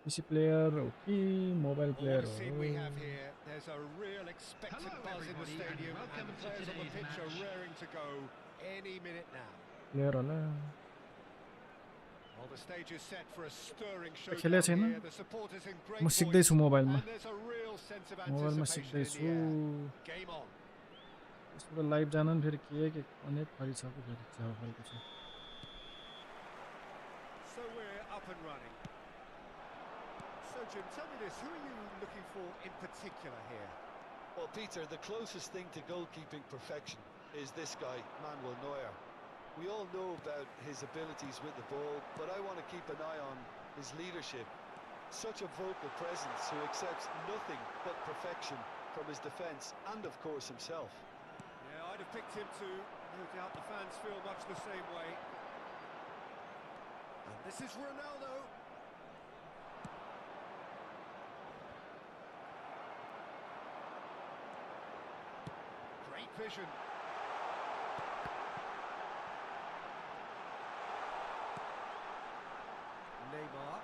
PC player, okay. Mobile player, What a scene we have oh. here. There's a real expectant buzz in the stadium, and the players on the pitch are raring to go any minute now. Player होला. Well, the stage is set for a stirring खेले showdown छैन here. The supporters in म great सिक्दैछु voice, मोबाइलमा and there's a real sense of मोबाइलमा anticipation in सिक्दैछु the air. Game on. यसबाट live जान नि फेरि के अनेक थरी छ कि फेरि झ्याउ खालको छ So we're up and running. So Jim, tell me this, who are you looking for in particular here? Well, Peter, the closest thing to goalkeeping perfection is this guy, Manuel Neuer. We all know about his abilities with the ball, but I want to keep an eye on his leadership. Such a vocal presence who accepts nothing but perfection from his defence and, of course, himself. Yeah, I'd have picked him too. No doubt the fans feel much the same way. And this is Ronaldo. Great vision. Neymar.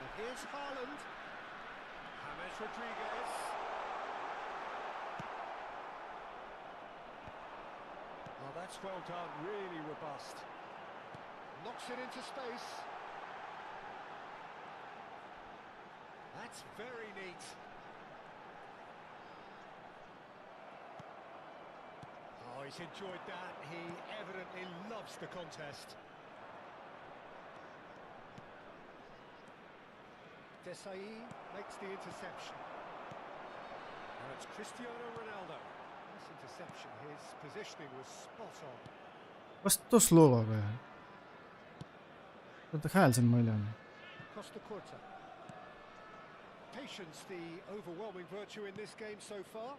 And here's Haaland. James Rodriguez. Oh, that's well done, really robust. Knocks it into space. That's very neat. Oh, he's enjoyed that. He evidently loves the contest. Desai makes the interception. Now it's Cristiano Ronaldo. This interception, his positioning was spot on. कस्तो slow भएको यार त्यो त खाइहाल्छ नि मैले अनि Costa Curta. Patience, the overwhelming virtue in this game so far.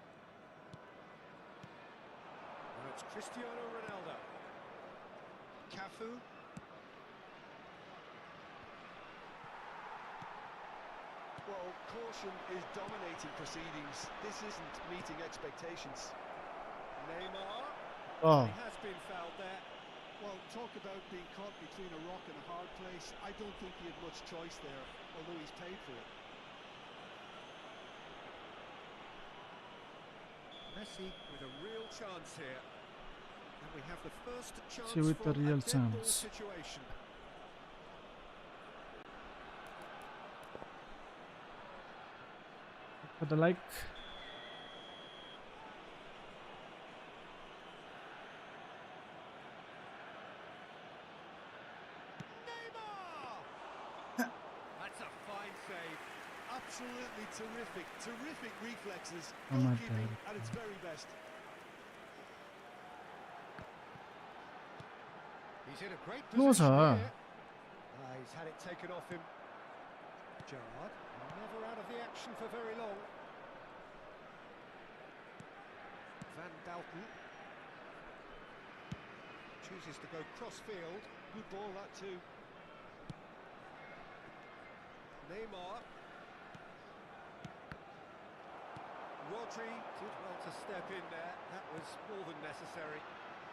Now it's Cristiano Ronaldo. Cafu. Well, caution is dominating proceedings. This isn't meeting expectations. Neymar. Oh. He has been fouled there. Well, talk about being caught between a rock and a hard place. I don't think he had much choice there, although he's paid for it. Messi with a real chance here. And we have the first chance See with the from real a dead ball chance. situation. For the like Neymar! That's a fine save. Absolutely terrific reflexes. Oh my Goalkeeping God. at its very best. He's in a great No, position sir. here. He's had it taken off him. Gerrard, never out of the action for very long. Van Dalton chooses to go cross-field. Good ball, that too. Neymar. Rodri did well to step in there. That was more than necessary.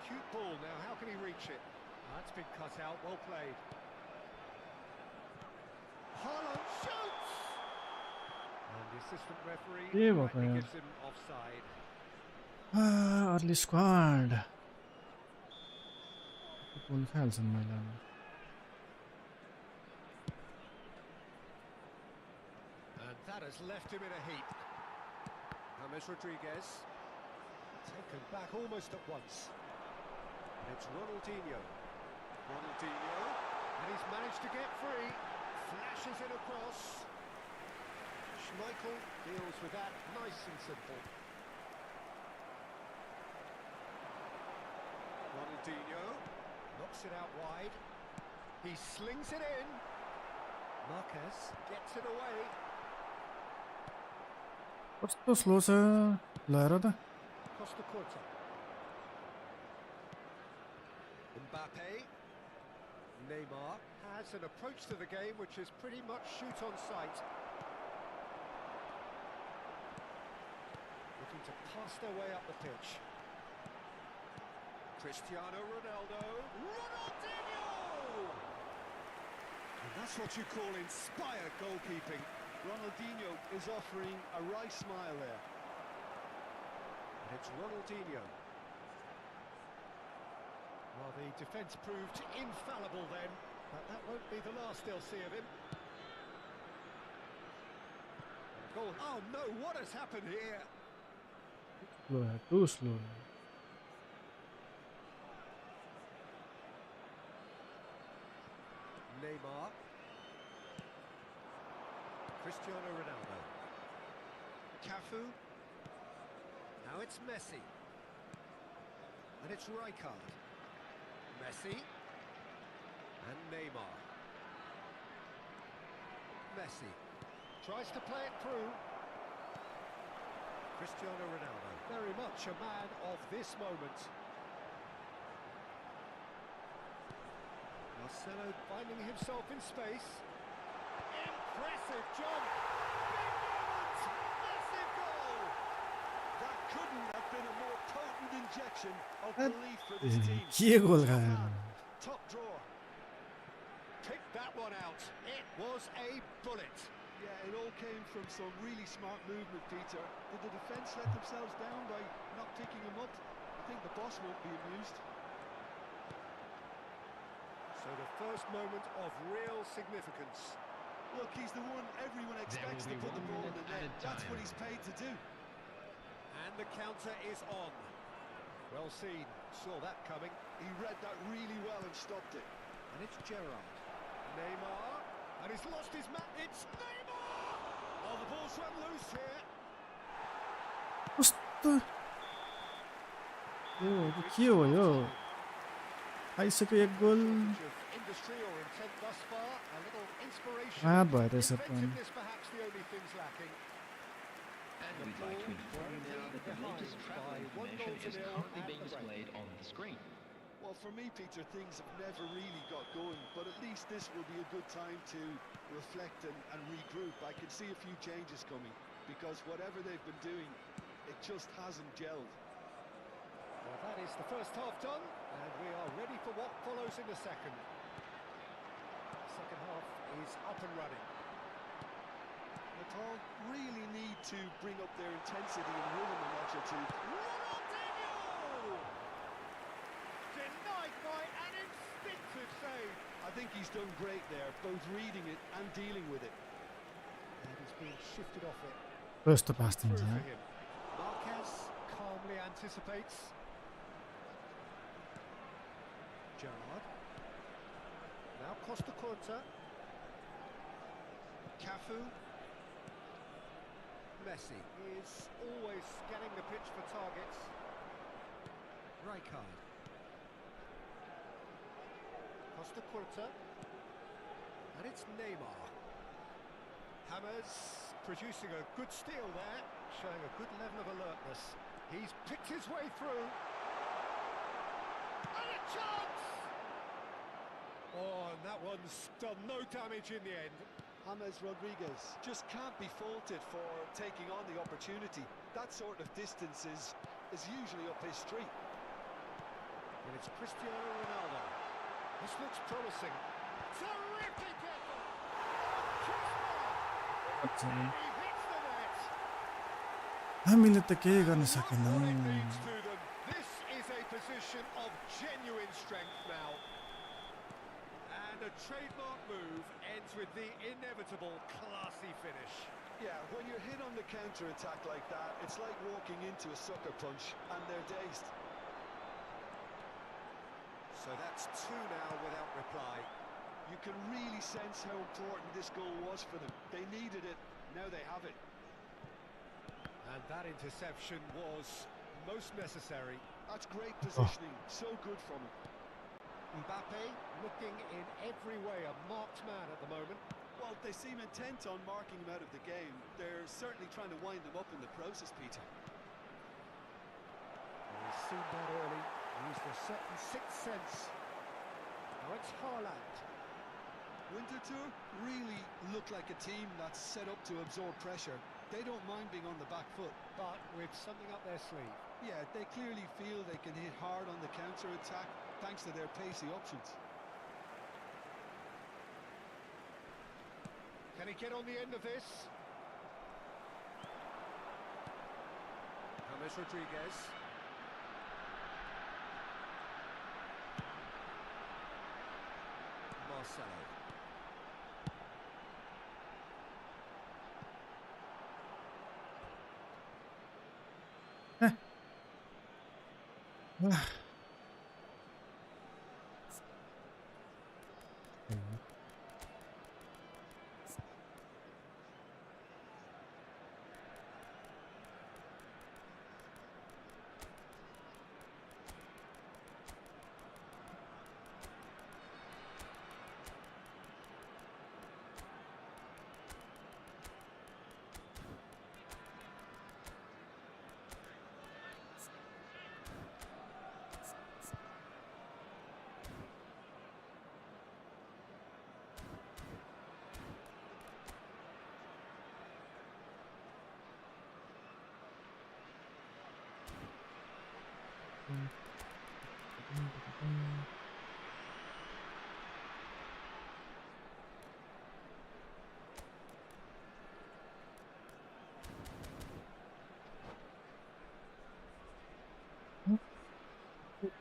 Cute ball now. How can he reach it? That's been cut out. Well played. Haaland shoots! And the assistant referee rightly gives him offside. early squad गोल खाइहाल्छ नि मैले अब And that has left him in a heap. James Rodriguez. Taken back almost at once. It's Ronaldinho. Ronaldinho. And he's managed to get free. Flashes it across. Schmeichel deals with that nice and simple. Ronaldinho knocks it out wide. He slings it in. Marquez gets it away. कस्तो slow छ ल हेर त Costa Curta. Mbappe. Neymar has an approach to the game which is pretty much shoot on sight. Looking to pass their way up the pitch. Cristiano Ronaldo. Ronaldinho! And That's what you call inspired goalkeeping. Ronaldinho is offering a wry smile there. And it's Ronaldinho. Well, the defence proved infallible then, but that won't be the last they'll see of him. And a goal. Oh no, what has happened here? Slow है, too slow है. Neymar. Cristiano Ronaldo. Cafu. Now it's Messi. And it's Rijkaard. Messi. And Neymar. Messi. Tries to play it through. Cristiano Ronaldo. Very much a man of this moment. Marcelo finding himself in space. Impressive jump! Big moment! Massive goal! That couldn't have been a more potent injection of belief for this team. İkiye gol galiba. Top drawer. Picked that one out. It was a bullet. Yeah, it all came from some really smart movement, Peter. Did the defence let themselves down by not picking him up? I think the boss won't be amused. So the first moment of real significance. Look, he's the one everyone expects to put the ball in the net. That's what he's paid to do. And the counter is on. Well seen. Saw that coming. He read that really well and stopped it. And it's Gerrard. Neymar. And he's lost his man. It's Neymar! Oh, the ball's run loose here. Просто. Yo, ikiye o yo. आइसक्यो एक गोल. Industry or intent thus far. A little inspiration. Mad भयो त्यसो पनि. Defensiveness perhaps the only things lacking. And we'd like to inform you now that the latest travel information is currently being displayed on the screen. Well, for me, Peter, things have never really got going, but at least this will be a good time to reflect and regroup. I can see a few changes coming, because whatever they've been doing, it just hasn't gelled. Well, that is the first half done, and we are ready for what follows in the second. The second half is up and running. Natal really need to bring up their intensity and rhythm a notch or two. Ronaldinho! Denied by an instinctive save. I think he's done great there, both reading it and dealing with it. And he's being shifted off it. Prosto päästiin Through for siihen. him. Marquez calmly anticipates. Gerrard. Now Costa Curta. Cafu. Messi is always scanning the pitch for targets. Rijkaard. Costa Curta. And it's Neymar. Hammers producing a good steal there, showing a good level of alertness. He's picked his way through. And a chance! Oh, and that one's done no damage in the end. James Rodriguez Just can't be faulted for taking on the opportunity. That sort of distance is usually up his street. And it's Cristiano Ronaldo. This looks promising. Terrific effort! अच्छा. He hits the net. हामीले त केही गर्न That's what it सकेनौँ. means to them. This is a position of genuine strength now. And a trademark move ends with the inevitable classy finish. Yeah, when you're hit on the counter-attack like that, it's like walking into a sucker punch and they're dazed. So that's two now without reply. You can really sense how important this goal was for them. They needed it, now they have it. And that interception was most necessary. That's great positioning, so good from him. Mbappe looking in every way a marked man at the moment. Well, they seem intent on marking him out of the game. They're certainly trying to wind them up in the process, Peter. And he's seen that early, used a certain sixth sense. Now it's Haaland. Winterthur really look like a team that's set up to absorb pressure. They don't mind being on the back foot. But with something up their sleeve. Yeah, they clearly feel they can hit hard on the counter-attack thanks to their pacey options. Can he get on the end of this? Messi Rodriguez. Marcelo.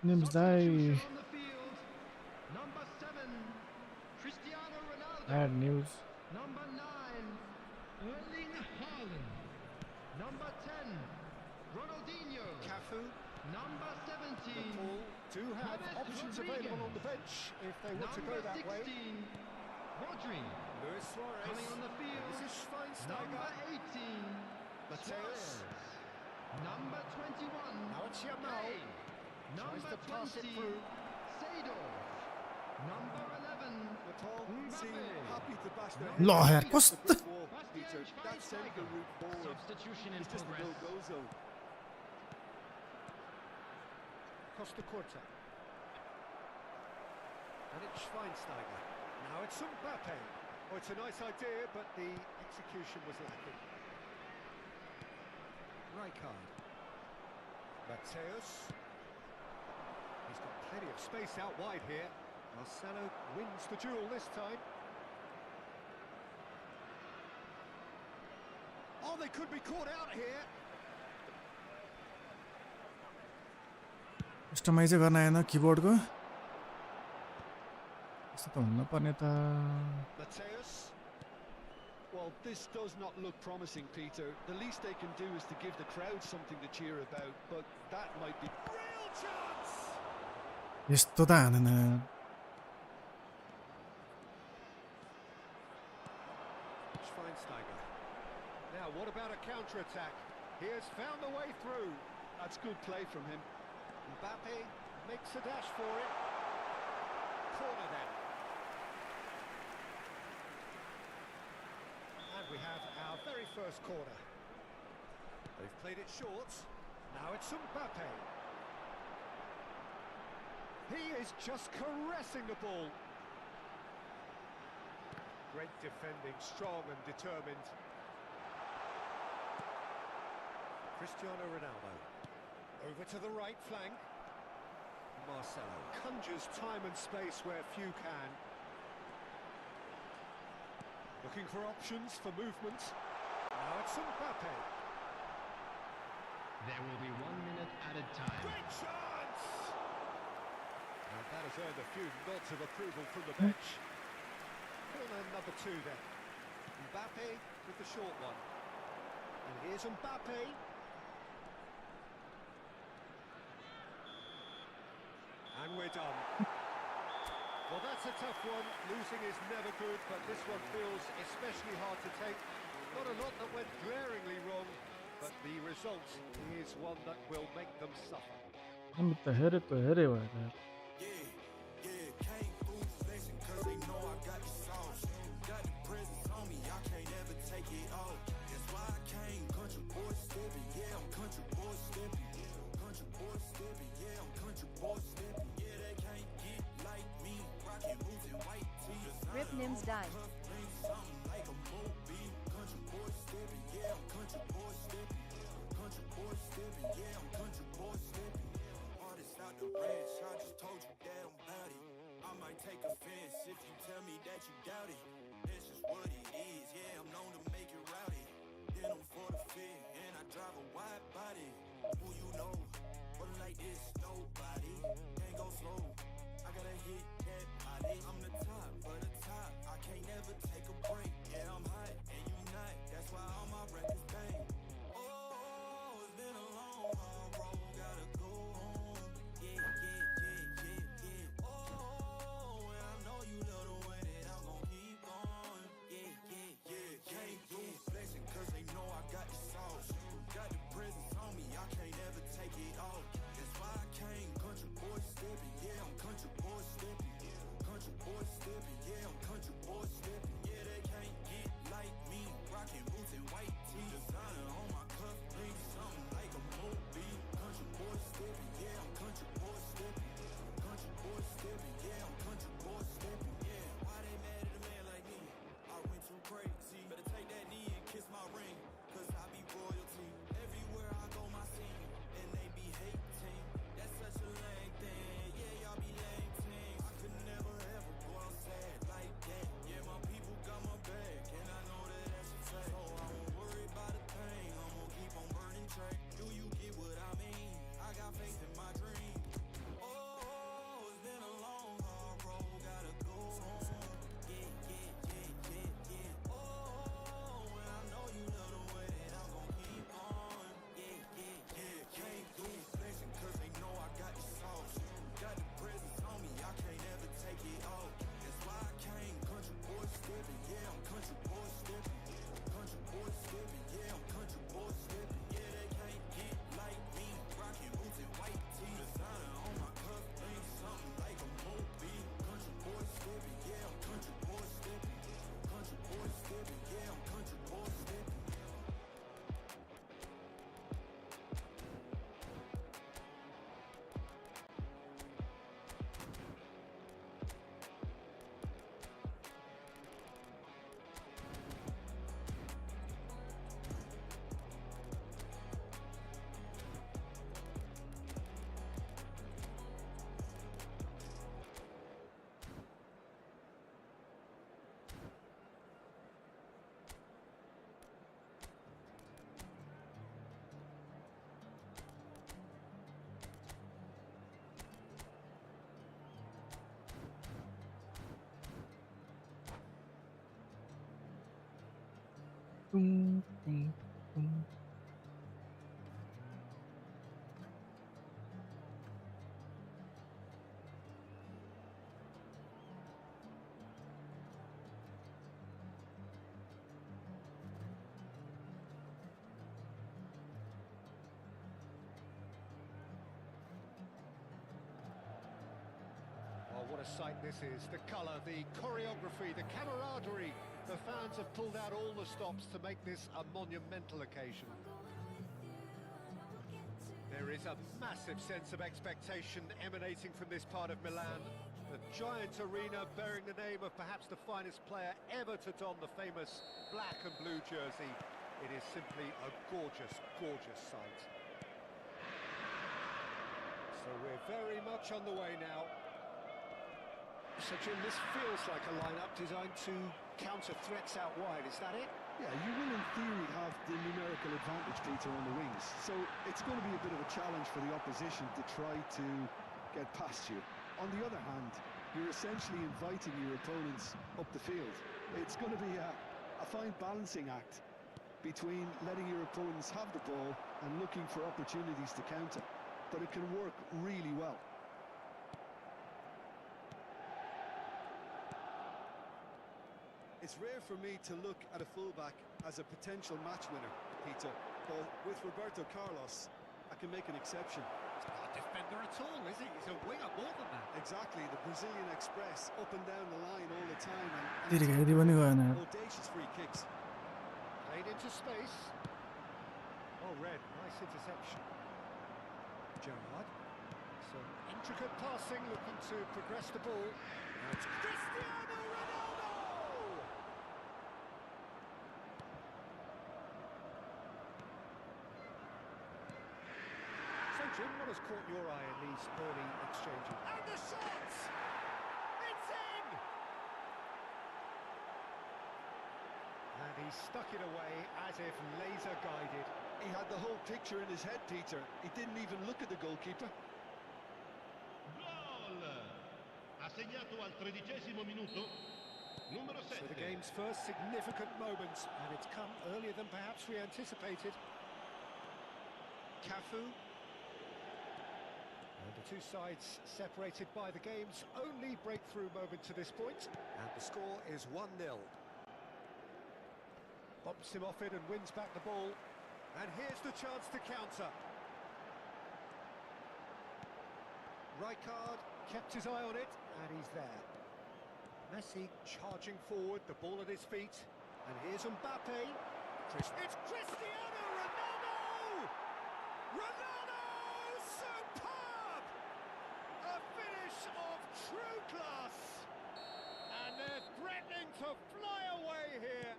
Nimzai. On the field, number 7, Cristiano Ronaldo. Bad news. Number 9, Erling Haaland. Number 10, Ronaldinho. Cafu. Number 17, Paul do have James options Rodriguez. available on the bench if they want to go number that 16, way. Rodri. Luis Suarez. Coming on the field, This is number Schweinsteiger. 18, Mateus. Suarez. Number 21, Now it's Yamal. Kane. Tries Number to pass it 20, through. Seedorf. Number 11, Natal seem Mbappe. happy to bash their Number La her against kost. the brick wall, Bastian Peter. That's send the Schweinsteiger. route forward. Substitution in It's just a progress. no-go zone. Costa Curta. And it's Schweinsteiger. Now it's Mbappe. Oh, it's a nice idea, but the execution was lacking. Rijkaard. Mateus. He's got plenty of space out wide here. Marcelo wins the duel this time. Oh, they could be caught out here. Customize गर्न आएन किबोर्डको यस्तो त हुन्न पर्ने त Mateus. Well, this does not look promising, Peter. The least they can do is to give the crowd something to cheer about, but that might be... Real chance! यस्तो त हानेन Schweinsteiger. Now, what about a counter-attack? He has found the way through. That's good play from him. Mbappe makes a dash for it. Corner then. And we have our very first corner. They've played it short. Now it's Mbappe. He is just caressing the ball. Great defending, strong and determined. Cristiano Ronaldo. Over to the right flank. Marcelo conjures time and space where few can. Looking for options for movement. Now it's Mbappe. There will be 1 minute added time. Great chance! And that has earned a few nods of approval from the bench. Corner number 2 then. Mbappe with the short one. And here's Mbappe. And we're done. Well, that's a tough one. Losing is never good, but this one feels especially hard to take. Not a lot that went glaringly wrong, but the result is one that will make them suffer. हामी त हेरेको हेरे भयो Rip Nims die. Take offense if you tell me that you doubt it. It's just what it is. 뚱, 뚱, 뚱. Oh, what a sight this is. The colour, the choreography, the camaraderie. The fans have pulled out all the stops to make this a monumental occasion. There is a massive sense of expectation emanating from this part of Milan. A giant arena bearing the name of perhaps the finest player ever to don the famous black and blue jersey. It is simply a gorgeous, gorgeous sight. So we're very much on the way now. So Jim, this feels like a lineup designed to counter threats out wide, is that it? Yeah, you will in theory have the numerical advantage, Peter, on the wings. So it's going to be a bit of a challenge for the opposition to try to get past you. On the other hand, you're essentially inviting your opponents up the field. It's going to be a fine balancing act between letting your opponents have the ball and looking for opportunities to counter. But it can work really well. It's rare for me to look at a fullback as a potential match winner, Peter, but with Roberto Carlos, I can make an exception. He's not a defender at all, is he? He's a winger more than that. Exactly, the Brazilian Express, up and down the line all the time, and Diri kayak di mana kau nak? audacious free kicks. Played into space. Oh, Red, nice interception. Gerrard. Some intricate passing, looking to progress the ball. Now it's Cristiano Ronaldo! So, Jim, what has caught your eye in these early exchanges? And the shot! It's in! And he stuck it away as if laser-guided. He had the whole picture in his head, Peter. He didn't even look at the goalkeeper. Gol! Ha segnato al 13° minuto numero 7. So the game's first significant moment, and it's come earlier than perhaps we anticipated. Cafu. And the two sides separated by the game's only breakthrough moment to this point. And the score is 1-0. Bops him off it and wins back the ball. And here's the chance to counter. Rijkaard kept his eye on it, and he's there. Messi charging forward, the ball at his feet. And here's Mbappe. It's Cristiano Ronaldo! Ronaldo! Superb! A finish of true class! And they're threatening to fly away here.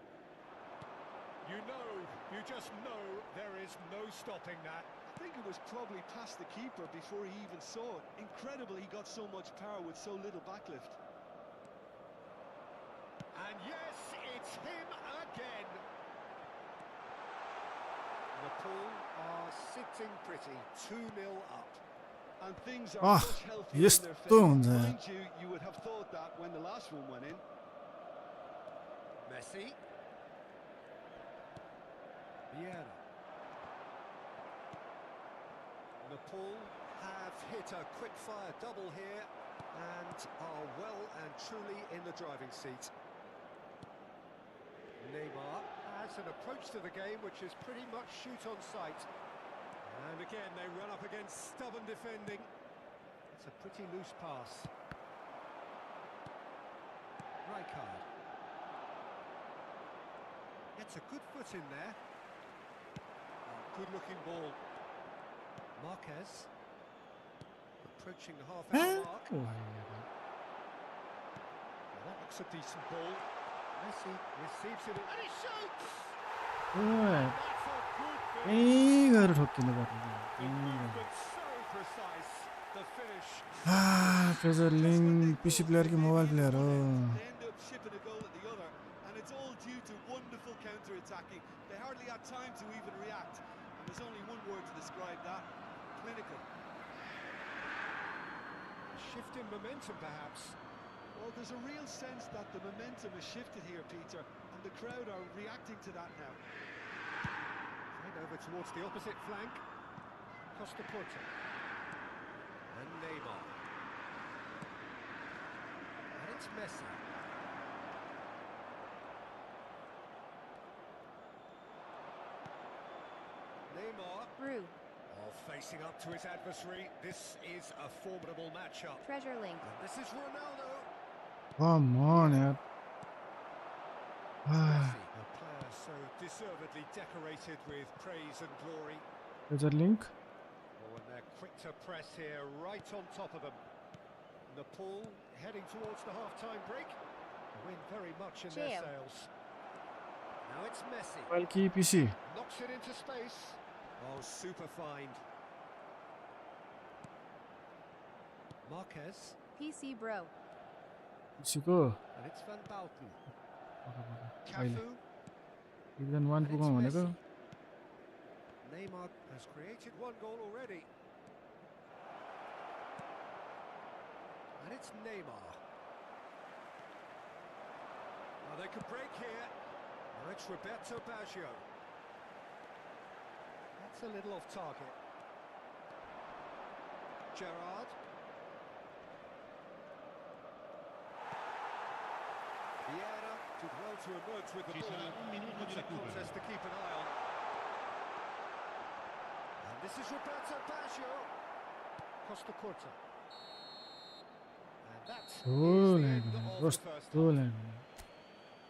You just know there is no stopping that. I think it was probably past the keeper before he even saw it. Incredible he got so much power with so little backlift. And yes, it's him again. Liverpool are sitting pretty, 2-0 up. And things are Ah, much healthier yes, in their favour. don't, Mind you, you would have thought that when the last one went in. Messi. Vieira. Nepal have hit a quick-fire double here and are well and truly in the driving seat. Neymar has an approach to the game which is pretty much shoot on sight. And again, they run up against stubborn defending. It's a pretty loose pass. Rijkaard. Gets a good foot in there. Good-looking ball. Marquez. Approaching the half-hour mark. Oh, Well, that looks a decent ball. Messi receives it and he shoots! alright. That's a good finish. 이거를 줬기는 바라고. The movement so precise. The finish. 그래서 링 PC 플레이어기 모바일 플레이어로. They end up shipping a goal at the other, and it's all due to wonderful counter-attacking. They hardly had time to even react, and there's only one word to describe that: clinical. Shift in momentum, perhaps. Well, there's a real sense that the momentum has shifted here, Peter, and the crowd are reacting to that now. Played over towards the opposite flank. Costa Curta. And Neymar. And it's Messi. Neymar. Brew. Facing up to his adversary. This is a formidable matchup. Treasure Link. And this is Ronaldo. Come on yaar. Messi, a player so deservedly decorated with praise and glory. Treasure link. Oh, and they're quick to press here, right on top of them. Nepal heading towards the half-time break. The wind very much in their sails. Now it's Messi. Balki PC. Knocks it into space. Oh, super find. Marquez. PC Bro. PC ko. And it's Van Bauten. अहिले Cafu. Season 1 And it's पुगौँ भनेको. Messi. Neymar has created one goal already. And it's Neymar. Now they could break here. Now it's Roberto Baggio. That's a little off target. Gerrard. Vieira did well to emerge with the Ci sarà ball. un minuto di It's a recupero. contest to keep an eye on. And this is Roberto Baggio. Costa Curta. And that is the end of the first half.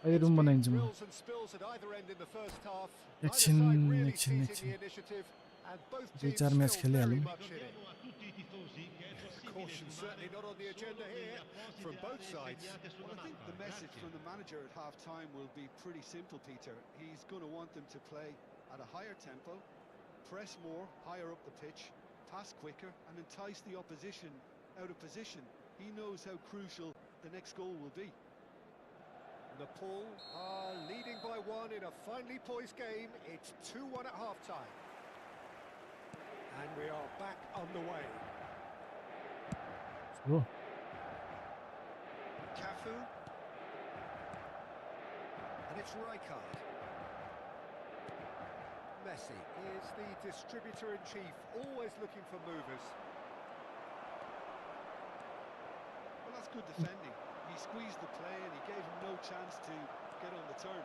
अहिले room बनाइन्छ म. Thrills and spills at either end in the first half. Neither Action, side really action, seizing the initiative, and both दुई teams चार match still very खेलिहाल्यौँ. much in it. Ricordiamo a tutti i tifosi che è possibile Caution certainly not on the agenda here from both sides. Well, I think the message from the manager at half-time will be pretty simple, Peter. He's going to want them to play at a higher tempo, press more, higher up the pitch, pass quicker, and entice the opposition out of position. He knows how crucial the next goal will be. Nepal are leading by one in a finely poised game. It's 2-1 at half-time. And we are back underway. हो. Cafu. And it's Rijkaard. Messi is the distributor-in-chief, always looking for movers. Well, that's good defending. He squeezed the play and he gave him no chance to get on the turn.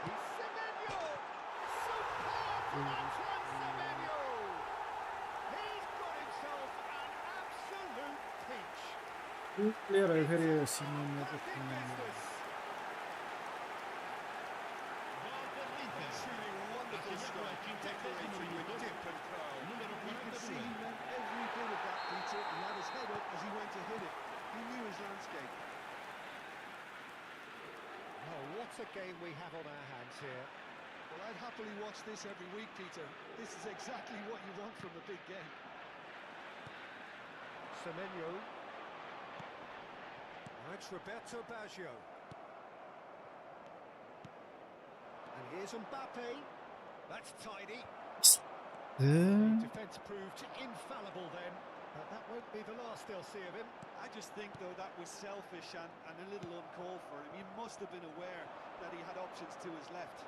He's Semenyo! Superb from Antoine Semenyo! He's got himself an absolute pinch. Two player फेरि senior Big business. Gol per l'Inter. Truly wonderful Assegnato al stuff, decorated 50° with minuto. dip and curl. Numero You could see he 42. meant every bit of that, Peter. He had his head up as he went to hit it. He knew his landscape. Oh, what a game we have on our hands here. Well, I'd happily watch this every week, Peter. This is exactly what you want from a big game. Semenyo. Now it's Roberto Baggio. And here's Mbappe. That's tidy. Defence proved infallible then. But that won't be the last they'll see of him. I just think, though, that was selfish and a little uncalled for him. He must have been aware that he had options to his left.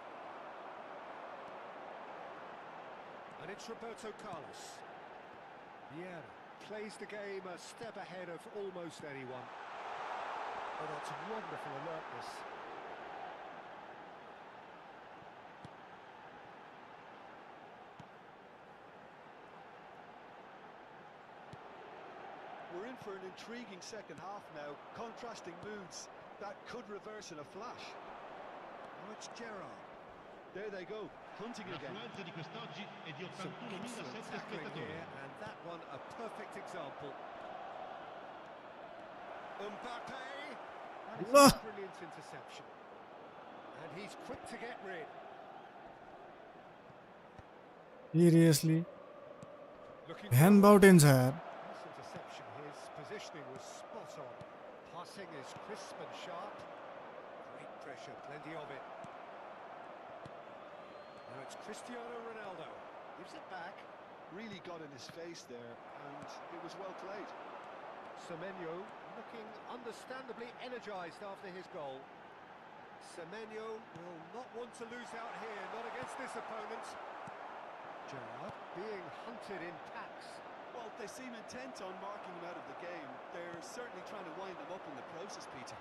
And it's Roberto Carlos. Vieira plays the game a step ahead of almost anyone. Oh, that's wonderful alertness. We're in for an intriguing second half now, contrasting moods that could reverse in a flash. Now it's Gerrard. There they go, hunting again. L'affluenza di quest'oggi è di Some excellent 81.700 tackling spettatori. here, and that one a perfect example. Mbappe! And it's Allah! a brilliant interception. And he's quick to get rid. Seriously. Looking Van Bauten छ यार. This interception, his positioning was spot on. Passing is crisp and sharp. Great pressure, plenty of it. Now it's Cristiano Ronaldo. Gives it back. Really got in his face there, and it was well played. Semenyo looking understandably energised after his goal. Semenyo will not want to lose out here, not against this opponent. Gerrard being hunted in packs. Well, they seem intent on marking him out of the game. They're certainly trying to wind them up in the process, Peter.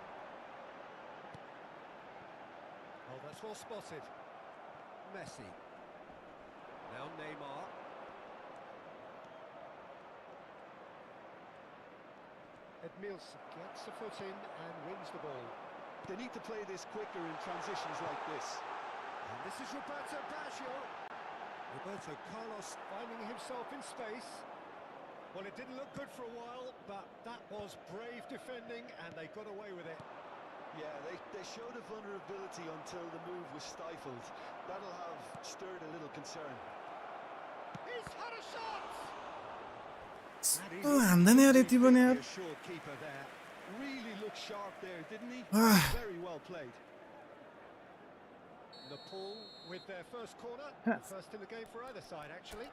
Oh, that's well spotted. Messi. Now Neymar. Edmilson gets a foot in and wins the ball. They need to play this quicker in transitions like this. And this is Roberto Baggio. Roberto Carlos finding himself in space. Well, it didn't look good for a while, but that was brave defending and they got away with it. Yeah, they showed a vulnerability until the move was stifled. That'll have stirred a little concern. He's had a shot! Anda ne areti ba ne yaar? A sure keeper there. Really looked sharp there, didn't he? Ah. Very well played. Nepal with their first corner. The first in the game for either side, actually.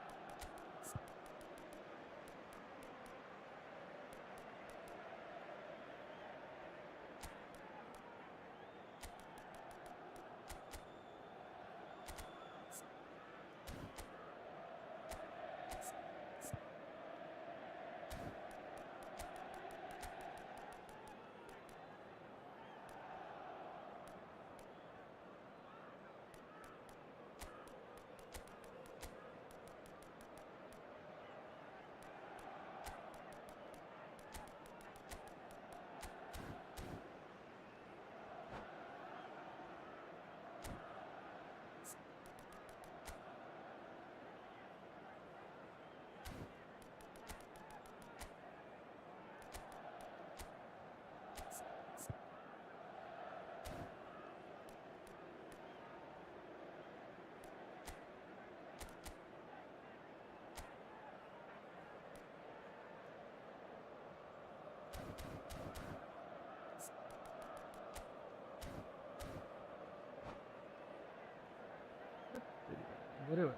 बरोबर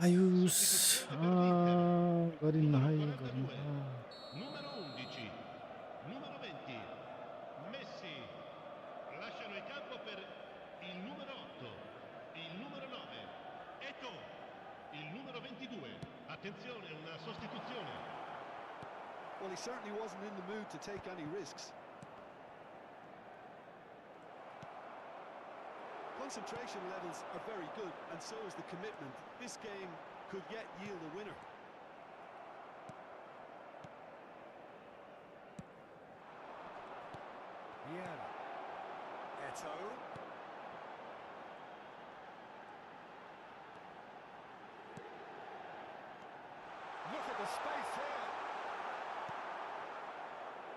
आयुष गरिन्न है गरिन्न Numero 11, numero 20, Messi. Lasciano il campo per il numero 8, il numero 9, Eto'o, il numero 22. Attenzione, una sostituzione. Well, he certainly wasn't in the mood to take any risks. Concentration levels are very good, and so is the commitment. This game could yet yield a winner. Vieira. Eto'o. Look at the space here.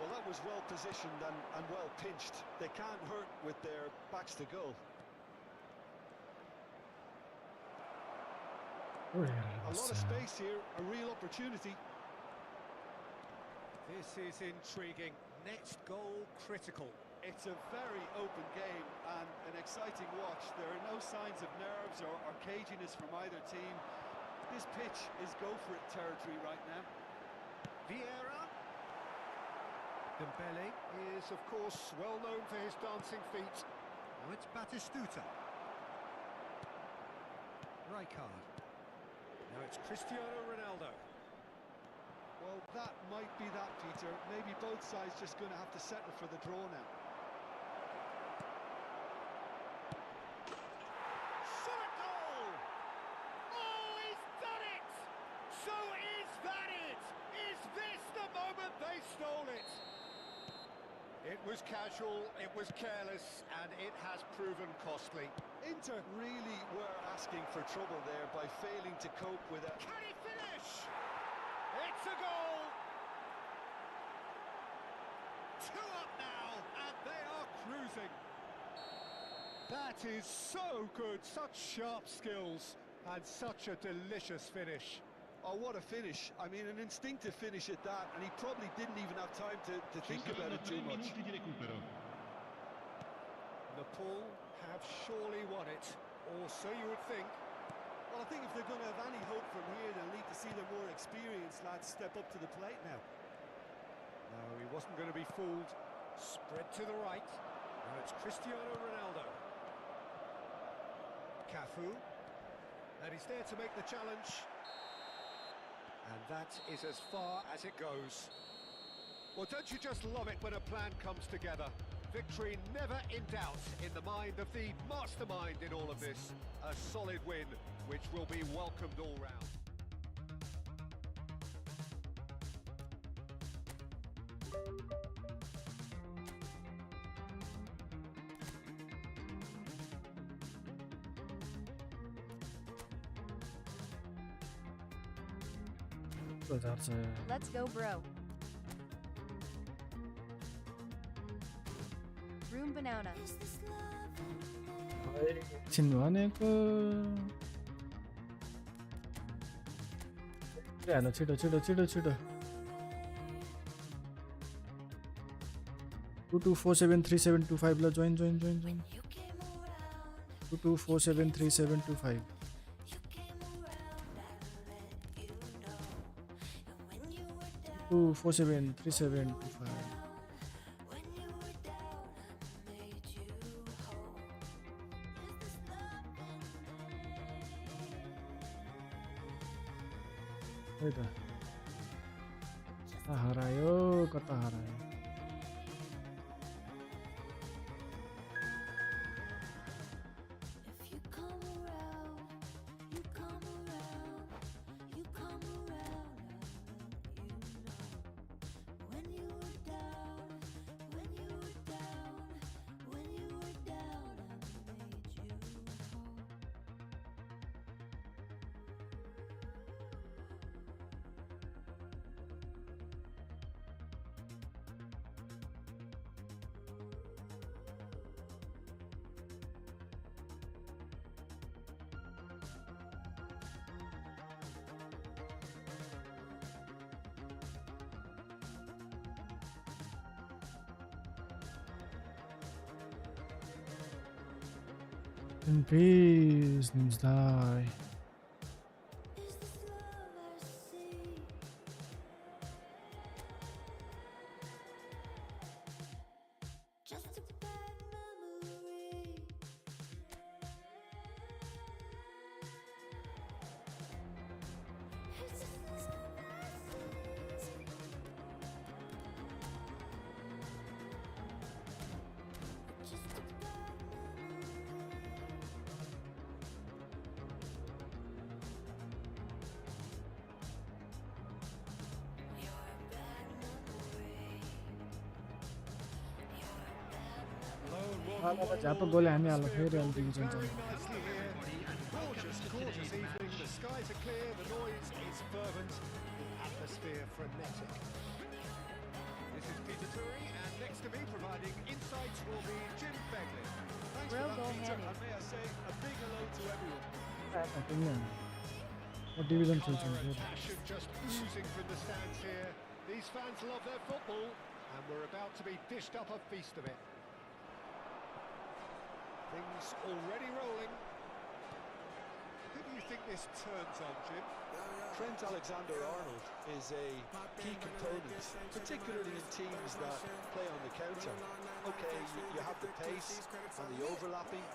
Well, that was well positioned and well pinched. They can't hurt with their backs to goal. A lot of space here, a real opportunity. This is intriguing. Next goal critical. It's a very open game and an exciting watch. There are no signs of nerves or caginess from either team. This pitch is go-for-it territory right now. Vieira. Dembele is, of course, well known for his dancing feet. Now it's Batistuta. Rijkaard. Now it's Cristiano Ronaldo. Well, that might be that, Peter. Maybe both sides just going to have to settle for the draw now. Shot a goal! Oh, he's done it! So is that it? Is this the moment they stole it? It was casual, it was careless, and it has proven costly. Inter really were asking for trouble there by failing to cope with it. Can he finish? It's a goal! 2 up now, and they are cruising. That is so good, such sharp skills, and such a delicious finish. Oh, what a finish. I mean, an instinctive finish at that, and he probably didn't even have time to think about it too much. Nepal have surely won it, or so you would think. Well, I think if they're going to have any hope from here, they'll need to see their more experienced lads step up to the plate now. No, he wasn't going to be fooled. Spread to the right. Now it's Cristiano Ronaldo. Cafu. And he's there to make the challenge. And that is as far as it goes. Well, don't you just love it when a plan comes together? Victory never in doubt in the mind of the mastermind in all of this. A solid win, which will be welcomed all round. Let's go, bro. Room banana. एकछिन भनेको हाल छिटो छिटो छिटो छिटो 22473725 ल join join join join 22473725 22473725 हरायो कता हरायो In peace, names die. जहाँ पर गोले हामी हाल्नु फेरि हाल्नु division Very nicely here. Gorgeous, gorgeous evening. The skies are clear, the noise is fervent, the atmosphere frenetic. This is Peter Turi, and next to me providing insights will be Jim Begley. Thanks Bro, for that, go Peter, ahead. and may I say a big hello to everyone. Division Colour खेल्छौँ and passion just oozing from the stands here. These fans love their football, and we're about to be dished up a feast of it. Things already rolling. Who do you think this turns on, Jim? Trent Alexander-Arnold is a key component, particularly in teams that play on the counter. Okay, you have the pace and the overlapping,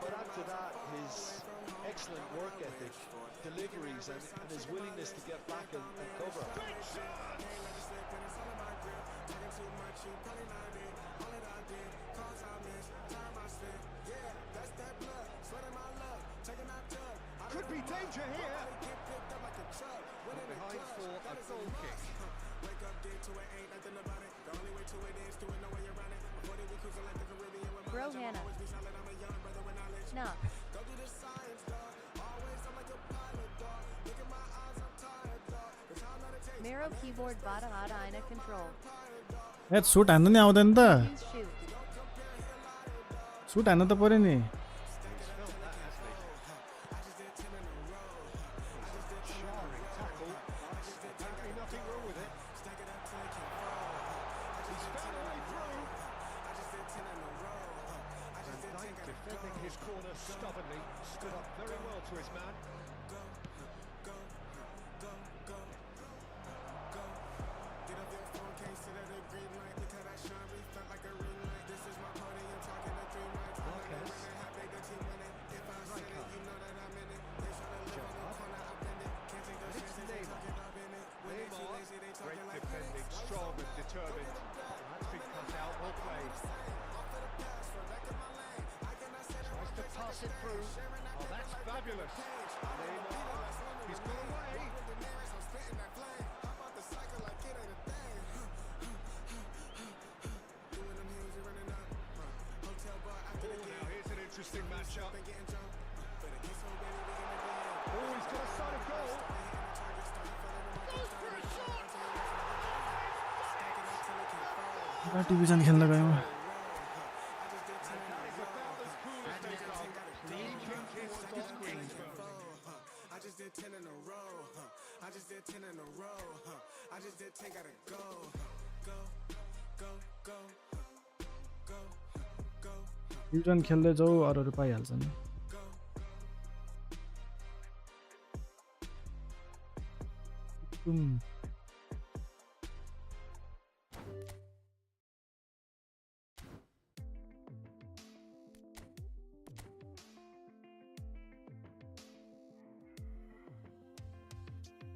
but add to that his excellent work ethic, deliveries and his willingness to get back and cover. Could be danger here. Behind for a goal kick. Bro Hannah. Nah. Mero keyboard bada hada ina control. A suit हान्नु नि आउँदैन त Use shoot. Suit हान्नु त पर्यो नि Jarring tackle. Apparently nothing wrong with it. He's found a way through. Van Dijk defending his corner stubbornly. Stood up very well to his man. pass it through. Oh, that's fabulous. Neymar, he's got away. Oh, now here's an interesting matchup. Oh, he's got a sight of goal. Goes for a shot. Division खेल्न गयौँ And that is about as cool as they come. He kicked his spot graceful. I just did 10 in a row. I just did 10 in a row. I just did 10, gotta go. Go, go, go, go, go. Division खेल्दै जाऊ अरूहरू पाइहाल्छन्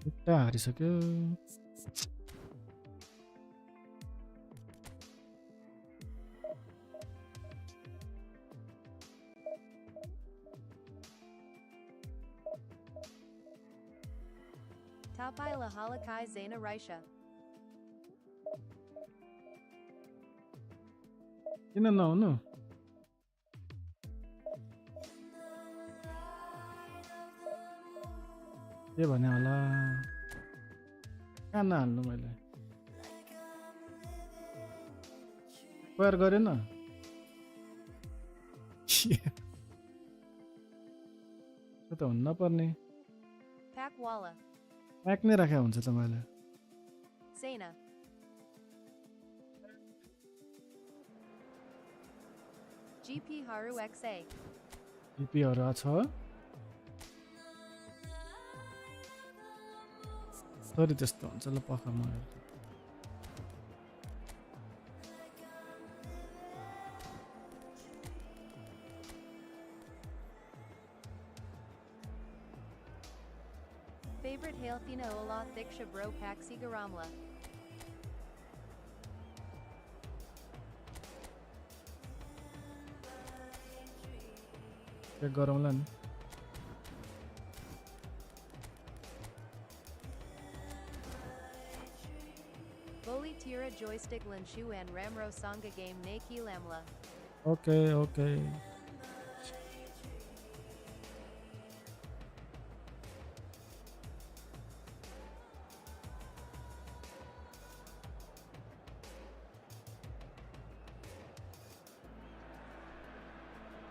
खुट्टा हारिसक्यो Tapai Lahalakai Zaina Raisha. किन नहुनु के भने होला कहाँ नहाल्नु मैले प्रयार गरेन त्यो त हुन्न पर्ने Pakwala. प्याक नै राखेको हुन्छ त मैले Zaina. GP Haru XA. डिपीहरू छ थोरै त्यस्तो हुन्छ ल पख म Favorite Hailfina Ola Thiksha Bro Paxi Garamla. Check गरौँला नि Boli Tira Joystick Linshu and Ramro Sanga Game Neki Lamla. Okay okay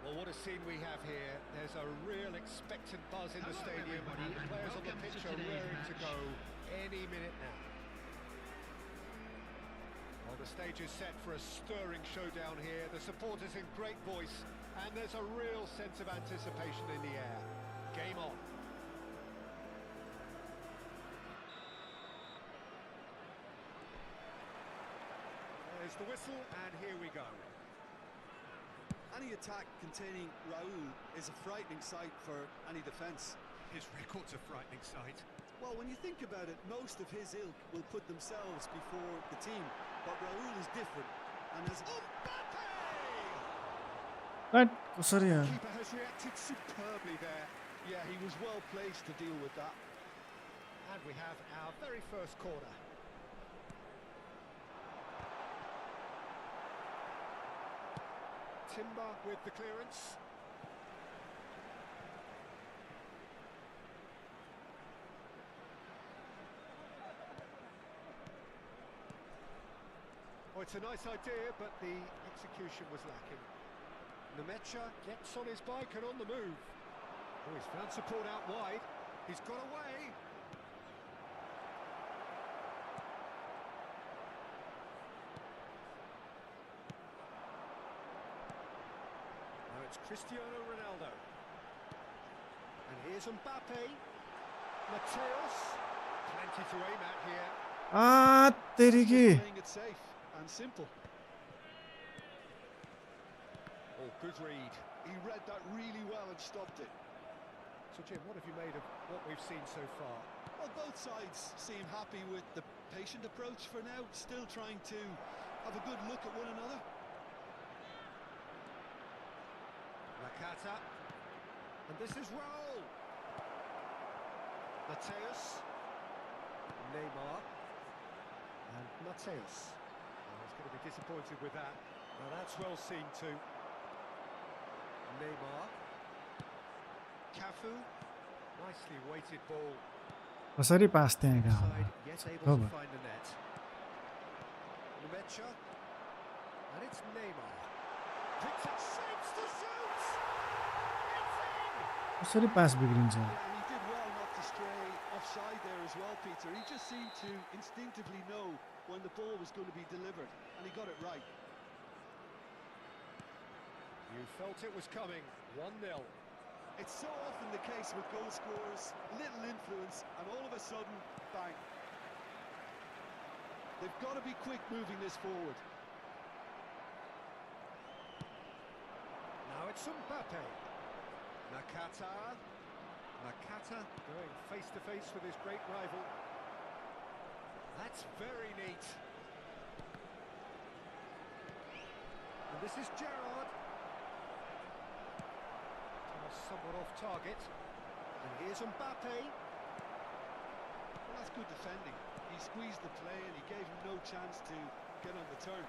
Well, what a scene we have here. There's a real expectant buzz in the stadium, and the players on the pitch are raring to go any minute now. Well, the stage is set for a stirring showdown here. The supporters in great voice, and there's a real sense of anticipation in the air. Game on. There's the whistle, and here we go. Any attack containing Raul is a frightening sight for any defence. His record's a frightening sight. Well, when you think about it, most of his ilk will put themselves before the team, but Raul is different and has... right कसरी यार Keeper has reacted superbly there. Yeah, he was well placed to deal with that. And we have our very first corner. Timber with the clearance. Oh, it's a nice idea, but the execution was lacking. Nemecha gets on his bike and on the move. Oh, he's found support out wide. He's got away. Now it's Cristiano Ronaldo. And here's Mbappe. Mateus. Plenty to aim at here. तेरीकी Playing it safe and simple. Oh, good read. He read that really well and stopped it. So, Jim, what have you made of what we've seen so far? Well, both sides seem happy with the patient approach for now, still trying to have a good look at one another. Nakata And this is Raul. Mateus. Neymar. And Mateus. Oh, he's going to be disappointed with that. Now that's well seen too. Neymar. Cafu. Nicely weighted ball. कसरी पास त्यहाँ गयो Side yet able to find the net. Mecha. And it's Neymar. Picks up, shapes to shoot. It's in. कसरी पास बिग्रिन्छ Yeah, and he did well not to stray offside there as well, Peter. He just seemed to instinctively know when the ball was going to be delivered, and he got it right. You felt it was coming. 1-0. It's so often the case with goal scorers, little influence, and all of a sudden, bang. They've got to be quick moving this forward. Now it's Mbappe. Nakata. Nakata going face-to-face with his great rival. That's very neat. And this is Gerrard. Somewhat off target. And here's Mbappe. Well, that's good defending. He squeezed the play and he gave him no chance to get on the turn.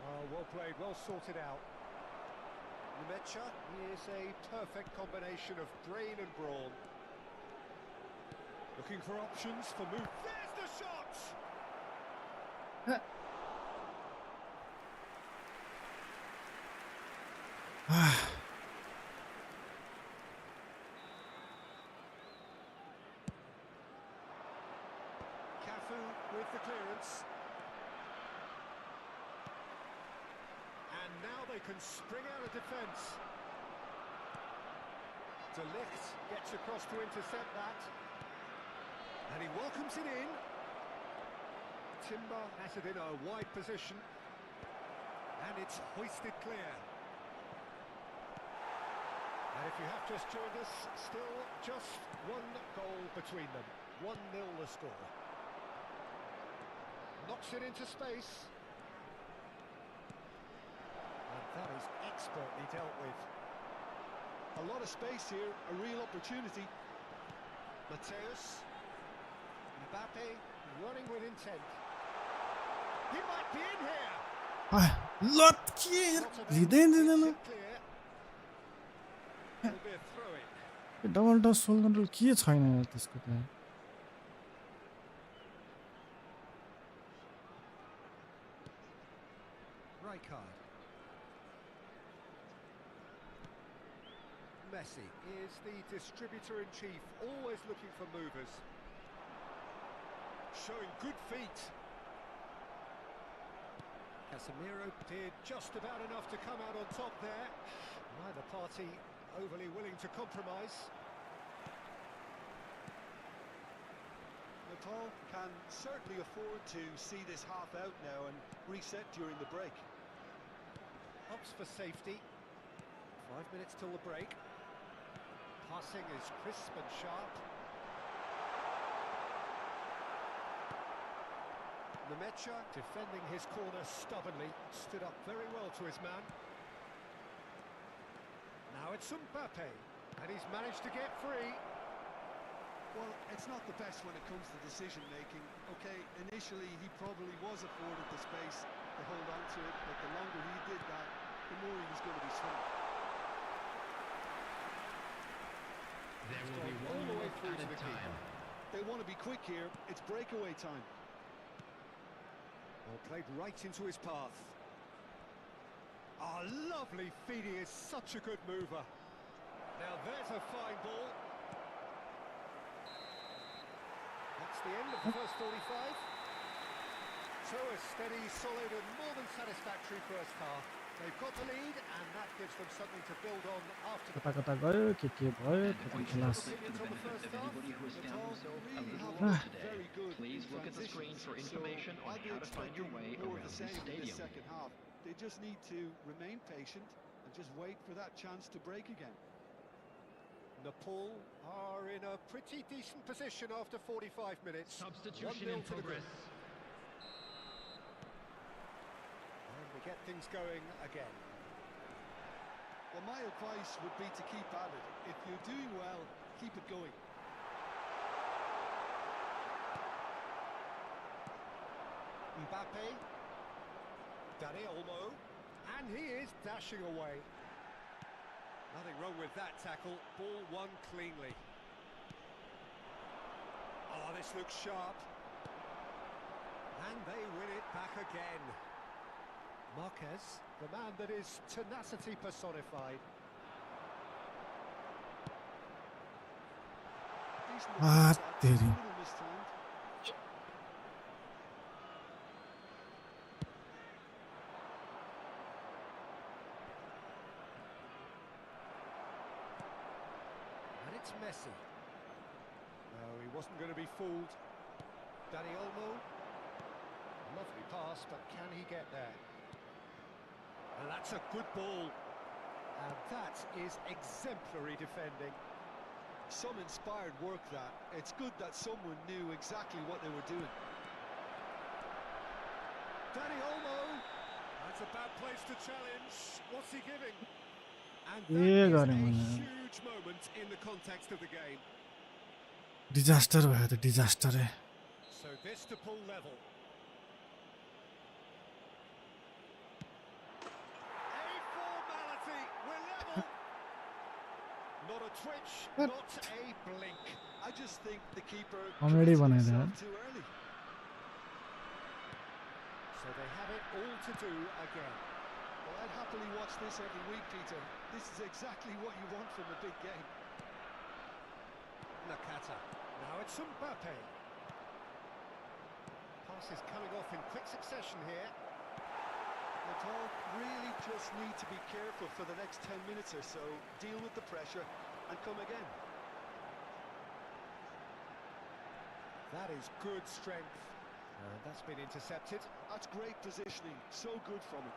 Oh, well played, well sorted out. Mecha is a perfect combination of brain and brawn. Looking for options for move. There's the shot! Cafu with the clearance. And now they can spring out of defence. De Ligt gets across to intercept that. And he welcomes it in. Timber has it in a wide position. And it's hoisted clear. And if you have just joined us, still just one goal between them. 1-0 the score. Knocks it into space. And that is expertly dealt with. A lot of space here, a real opportunity. Mateus. Mbappe running with intent. He might be in here. लत के लिँदैन It'll be a throw-in. Double touch sole control के छैन यार त्यसको त्यहाँ Rijkaard. Messi is the distributor-in-chief, always looking for movers. Showing good feet. Casemiro did just about enough to come out on top there. Neither party overly willing to compromise. Nepal can certainly afford to see this half out now and reset during the break. Opts for safety. 5 minutes till the break. Passing is crisp and sharp. Nemecha defending his corner stubbornly, stood up very well to his man. Now it's Mbappe, and he's managed to get free. Well, it's not the best when it comes to decision-making. Okay, initially he probably was afforded the space to hold on to it, but the longer he did that, the more he was going to be swamped. There will be one all the way minute through at to a the time. keeper. They want to be quick here. It's breakaway time. Well, played right into his path. Ah, lovely feed. He is such a good mover. Now there's a fine ball. That's the end of the first 45. So a steady, solid and more than satisfactory first half. They've got the lead and that gives them something to build on after the कता कता गयो के भयो And कति we class should for the benefit of anybody who has found themselves a little Ah. lost today. Very good Please in look at the screen for transitions, information so on I'll be how to find your way expecting more of around the this same in stadium. the second half. They just need to remain patient and just wait for that chance to break again. Nepal are in a pretty decent position after 45 minutes. Substitution 1-0 in to the progress. group. And we get things going again. Well, my advice would be to keep at it. If you're doing well, keep it going. Mbappe. Dani Olmo. And he is dashing away. Nothing wrong with that tackle. Ball won cleanly. Oh, this looks sharp. And they win it back again. Marquez, the man that is tenacity personified. Ah, तेरी. Little mistimed. And it's Messi. No, he wasn't going to be fooled. Dani Olmo. Lovely pass, but can he get there? And that's a good ball. And that is exemplary defending. Some inspired work that. It's good that someone knew exactly what they were doing. Dani Olmo. That's a bad place to challenge. What's he giving? And Yeah, that got is him a on that. huge moment in the context of the game. Disaster भयो त disaster है. So this to pull level. A formality. We're level. Not a twitch, What? not a blink. I just think the keeper Already committed won it, himself huh? too early. So they have it all to do again. Well, I'd happily watch this every week, Peter. This is exactly what you want from a big game. Nakata. Now it's Mbappe. Pass is coming off in quick succession here. The Tall really just need to be careful for the next 10 minutes or so, deal with the pressure and come again. That is good strength. And that's been intercepted. That's great positioning, so good from him.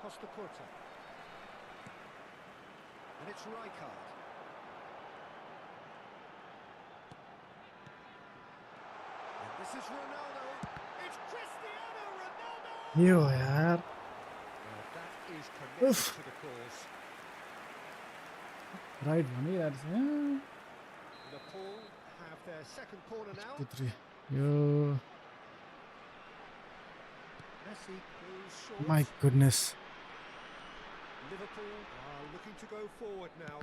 Costa Curta. And it's Rijkaard. And this is Ronaldo. It's Cristiano Ronaldo! यो यार. Well, that is committed Oof. to the cause. Right भनिरहेको छ. Nepal have their second corner now. 53. Yo. Messi goes short. My goodness. Liverpool are looking to go forward now.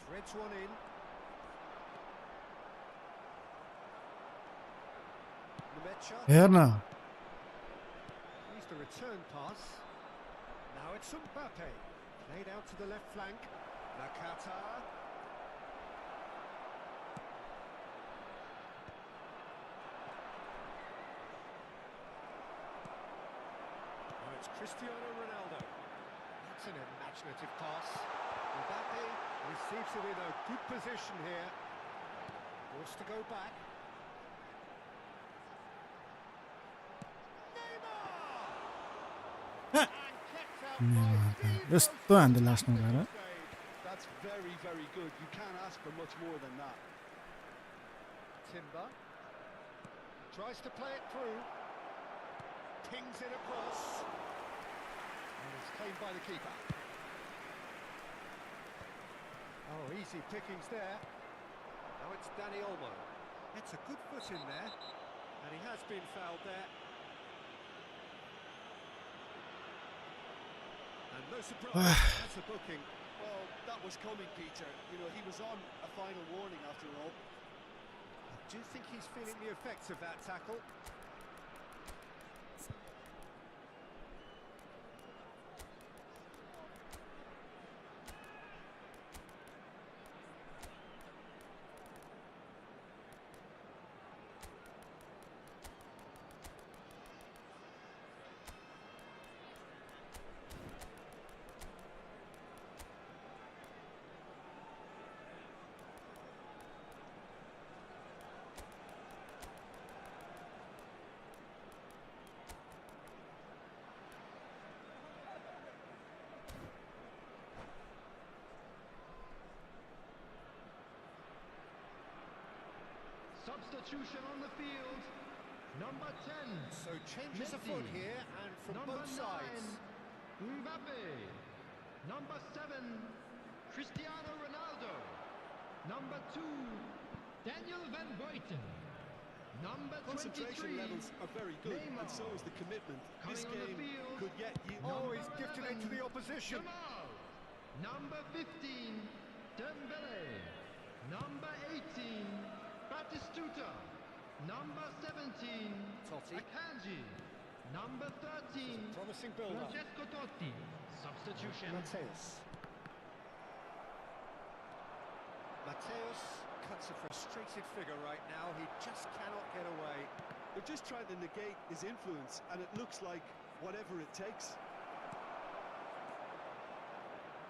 Threads one in. Nemecha. हेर न. Here's the return pass. Now it's Mbappe. Played out to the left flank. Nakata. Now it's Cristiano Ronaldo. That's an imaginative pass. Mbappe receives it in a good position here. Wants to go back. यस्तो हान्दै लास्टमा गएर. That's very, very good. You can't ask for much more than that. Timber tries to play it through, pings it across, and it's claimed by the keeper. Oh, easy pickings there. Now it's Dani Olmo. It's a good foot in there, and he has been fouled there. And no surprise, that's a booking. Well, that was coming, Peter. You know, he was on a final warning after all. Do you think he's feeling the effects of that tackle? Substitution on the field. Number 10. So changes Messi. afoot here and from Number both sides. 9. Mbappe. Number 7. Cristiano Ronaldo. Number 2. Daniel Van Buiten. Number Concentration 23. levels are very good, Neymar. and so is the commitment. This Coming on the game field. could yet yield. Oh, Number he's gifted it to 11. the opposition. Jamal. Number 15. Dembele. Number 18. Batistuta. Number 17. Totti. Akanji. Number 13. Promising build-up. Francesco Totti. Substitution. Mateus. Mateus cuts a frustrated figure right now. He just cannot get away. They're just trying to negate his influence, and it looks like whatever it takes.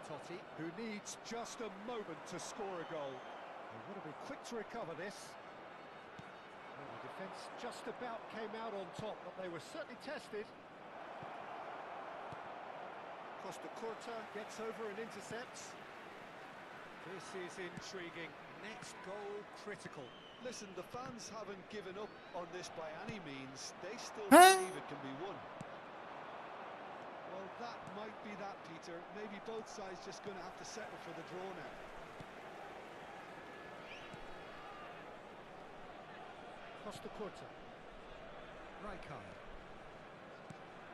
Totti, who needs just a moment to score a goal. They would have been quick to recover this. Well, the defence just about came out on top, but they were certainly tested. Costa Curta gets over and intercepts. This is intriguing. Next goal critical. Listen, the fans haven't given up on this by any means. They still Huh? believe it can be won. Well, that might be that, Peter. Maybe both sides just going to have to settle for the draw now. Costa Curta. Rijkaard.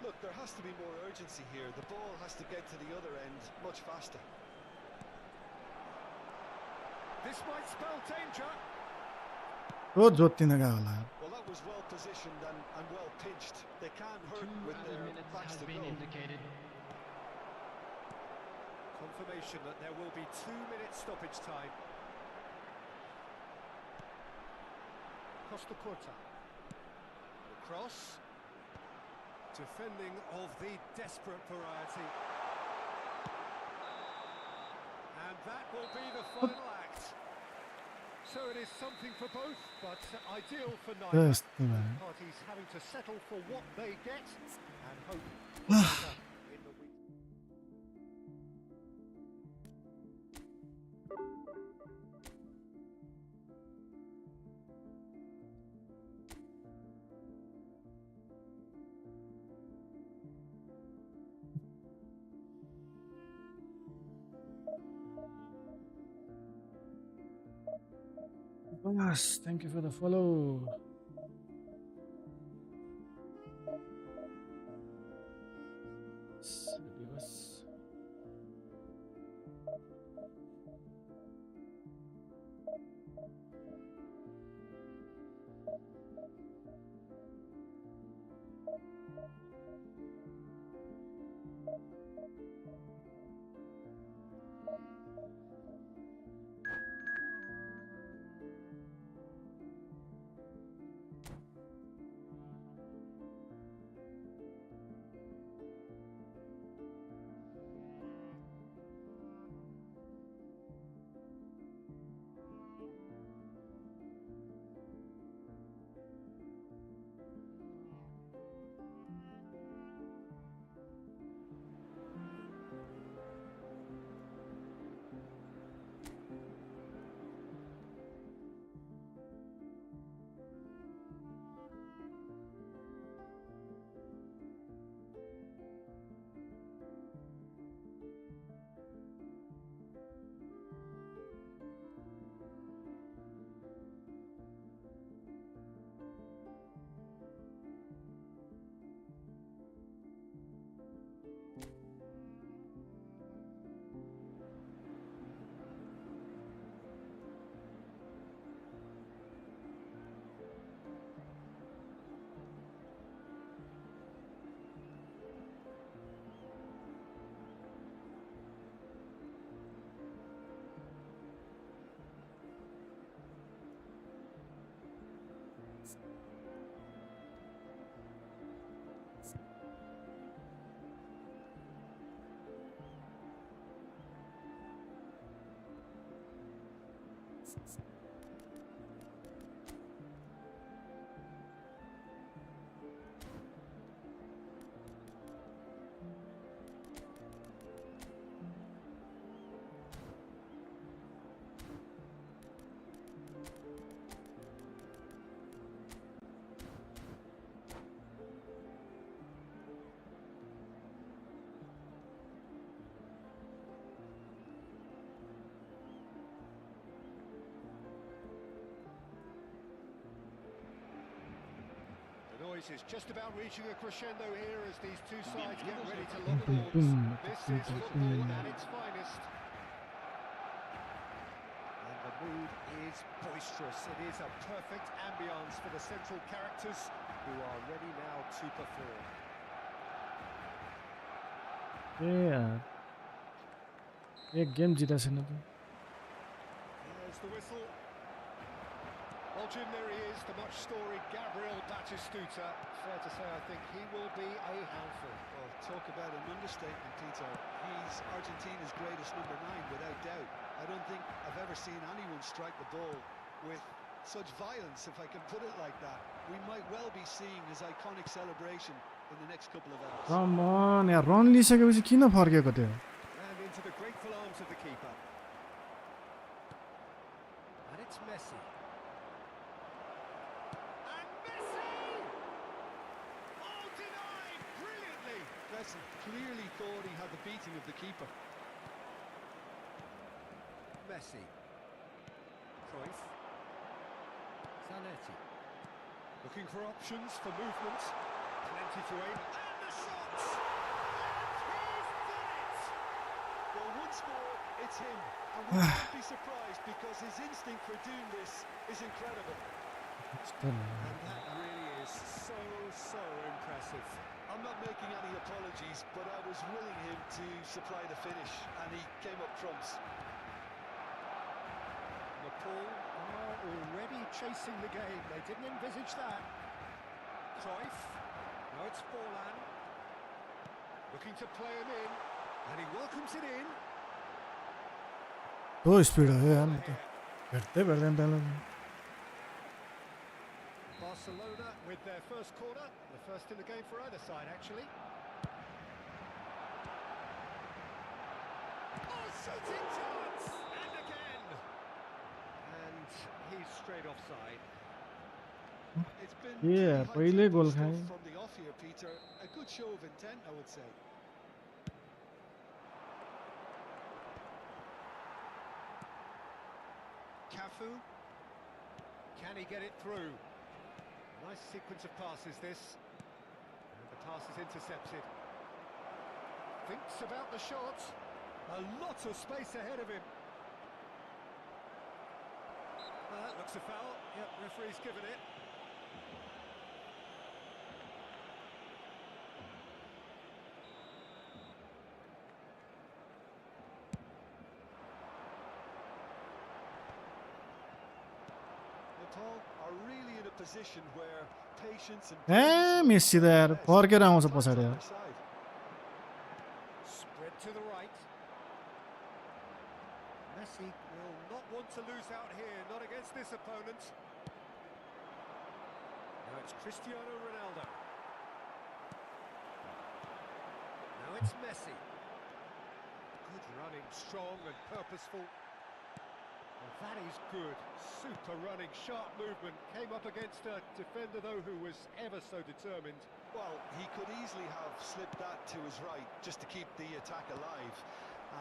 Look, there has to be more urgency here. The ball has to get to the other end much faster. This might spell danger. रोज जोत्ती नगा होला Well, that was well positioned and well pinched. They can't hurt 2 with added their minutes backs has to been goal. indicated. Confirmation that there will be 2 minutes stoppage time. Costa Curta. The cross. Defending of the desperate variety. And that will be the final act. So it is something for both, but ideal for neither. Yes, man. Parties having to settle for what they get and hope for better in the week. Yes, thank you for the follow. Yes. phases, just about reaching a crescendo here as these two sides get ready to lock horns. This is football at its finest. And the mood is boisterous. It is a perfect ambience for the central characters who are ready now to perform. एक game जिता छैन त There's the whistle. Well, Jim, there he is, the much-storied Gabriel Batistuta. Fair to say, I think he will be a handful. Well, talk about an understatement, Peter. He's Argentina's greatest number 9, without doubt. I don't think I've ever seen anyone strike the ball with such violence, if I can put it like that. We might well be seeing his iconic celebration in the next couple of hours. कम अन यार run लिइसकेपछि किन फर्केको त्यो And into the grateful arms of the keeper. And it's Messi. And Messi! Oh, denied brilliantly! Messi clearly thought he had the beating of the keeper. Messi. Cruyff. Zanetti. Looking for options for movement. Plenty to aim. And the shot! And he's done it! Well, once more, it's him. And we won't be surprised because his instinct for doing this is incredible. And that really is so impressive. I'm not making any apologies, but I was willing him to supply the finish, and he came up trumps. Nepal are already chasing the game. They didn't envisage that. Cruyff. Now it's Forlan. Looking to play him in. And he welcomes it in. तो speed हो यार म त भेट्दै भेट्दैन त्यसलाई Barcelona with their first corner. The first in the game for either side, actually. Oh, shooting chance! And again! And he's straight offside. It's been Yeah, pretty पहिले high-tempo गोल stuff खाए from the off here, Peter. A good show of intent, I would say. Cafu. Can he get it through? Nice sequence of passes, this. And the pass is intercepted. Thinks about the shot. A lot of space ahead of him. That looks a foul. Yep, referee's given it. Nepal are really in a position where patience and Messi त यार फर्केर आउँछ पछाडि यार Spread to the right. Messi will not want to lose out here, not against this opponent. Now it's Cristiano Ronaldo. Now it's Messi. Good running, strong and purposeful. Well, that is good. Super running, sharp movement. Came up against a defender, though, who was ever so determined. Well, he could easily have slipped that to his right just to keep the attack alive,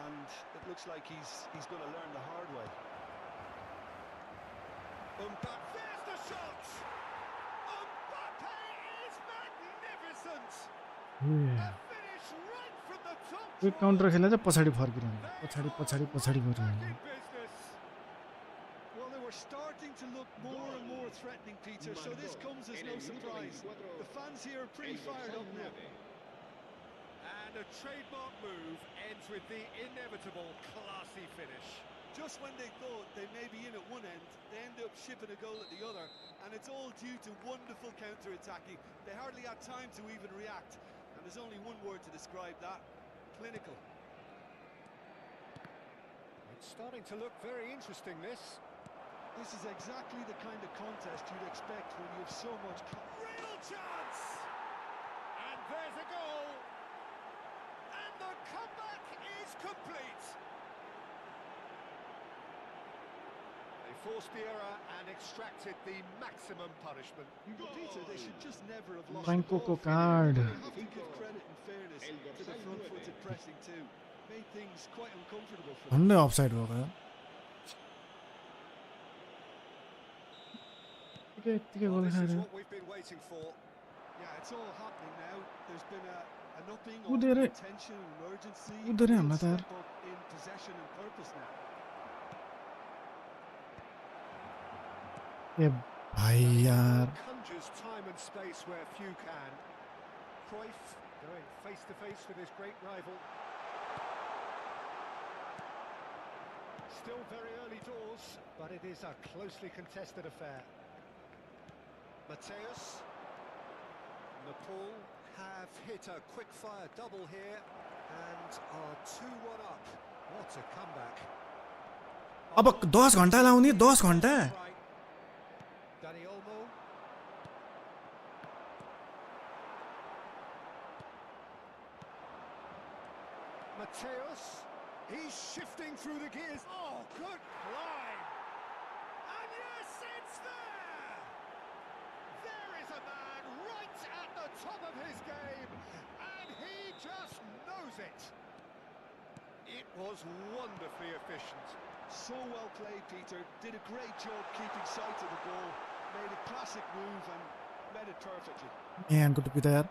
and it looks like he's going to learn the hard way. Mbappe, there's the shot! Mbappe is magnificent! A finish right from the top. त्यो counter खेल्दा चाहिँ पछाडि फर्किरहनु पछाडि पछाडि पछाडि गरिरहनु Big business. Well, they were starting to look more and more threatening, Peter, so this comes as no surprise. The fans here are pretty fired up now. And a trademark move ends with the inevitable classy finish. Just when they thought they may be in at one end, they end up shipping a goal at the other, and it's all due to wonderful counter-attacking. They hardly had time to even react, and there's only one word to describe that: clinical. It's starting to look very interesting, this. This is exactly the kind of contest you'd expect when you have so much... Real chance! And there's a goal! And the comeback is complete! They forced the error and extracted the maximum punishment. Peter, they should just never have lost Franco the ball. card. You have to give credit and fairness to the front-footed pressing too. Made things quite uncomfortable for them. झन्डै offside भएको यार यतिकै गोल This खाएर is what we've been waiting for. Yeah, it's all happening now. There's been an upping Who of did it? intention and urgency. Who did it, Real Matar? step up in possession and purpose now. ए भाई यार Conjures time and space where few can. Cruyff going face to face with his great rival. Still very early doors, but it is a closely contested affair. Mateus, Nepal have hit a quick-fire double here and are 2-1 up. What a comeback. अब 10 घण्टा लाउने 10 घण्टा Dani Olmo. Mateus, he's shifting through the gears. Oh, good climb. And yes, it's there. There is a man right at the top of his game, and he just knows it. It was wonderfully efficient. So well played, Peter. Did a great job keeping sight of the ball. Made a classic move and met it perfectly. Man, good to be there.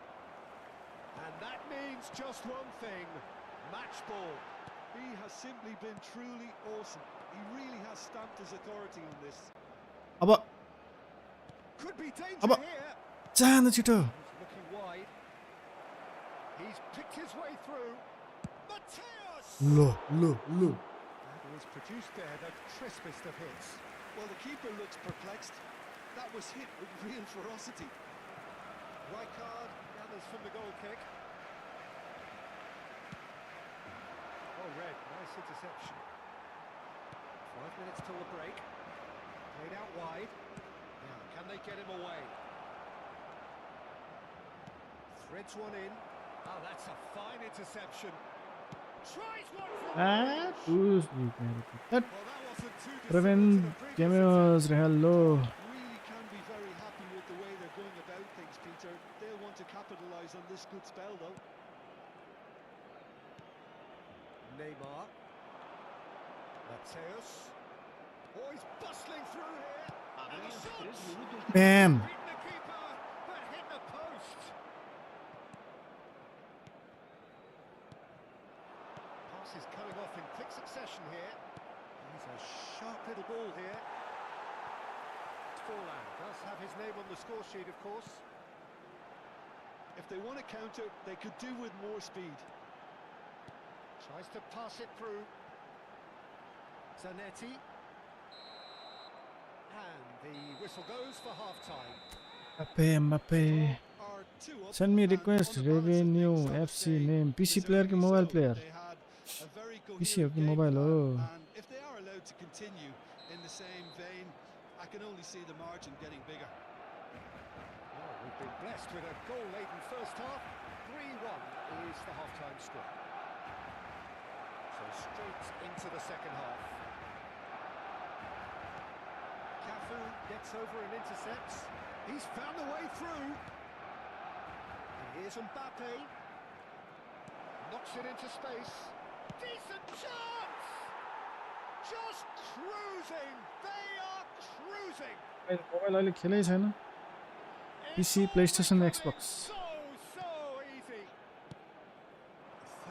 And that means just one thing. Match ball. He has simply been truly awesome. He really has stamped his authority on this. अब Could be danger अब here. जान छिटो He's looking wide. He's picked his way through. Mateus! Low And he's produced there the crispest of hits. Well, the keeper looks perplexed. That was hit with real ferocity. Rijkaard gathers from the goal kick. Oh, red. Nice interception. 5 minutes till the break. Played out wide. Now, can they get him away? Threads one in. Oh, that's a fine interception. Tries one from Ah, range. too Well, that wasn't too Prevent dissimilar to the previous cameos hello Really can be very happy with the way they're going about things, Peter. They'll want to capitalise on this good spell, though. Neymar. Mateus. Oh, he's bustling through here. And the shot! man Beaten the keeper, but hit the post. Pass is coming off in quick succession here. He's a sharp little ball here. Forlan does have his name on the score sheet, of course. If they want to counter, they could do with more speed. Tries to pass it through. Zanetti. And the whistle goes for half-time. Mbappe Are two up send me and request on the balance of revenue things, I would FC say, name PC player ki deservedly mobile so. player They had a very PC coherent हो कि game mobile हो plan, and if they are allowed to continue in the same vein, I can only see the margin getting bigger. Well, we've been blessed with a goal-laden first half. 3-1 is the half-time score. So straight into the second half. Cafu gets over and intercepts. He's found the way through. And here's Mbappe. Knocks it into space. Decent chance! Just cruising. They are cruising. Mobile अहिले खेलै छैन PC PlayStation Xbox So easy.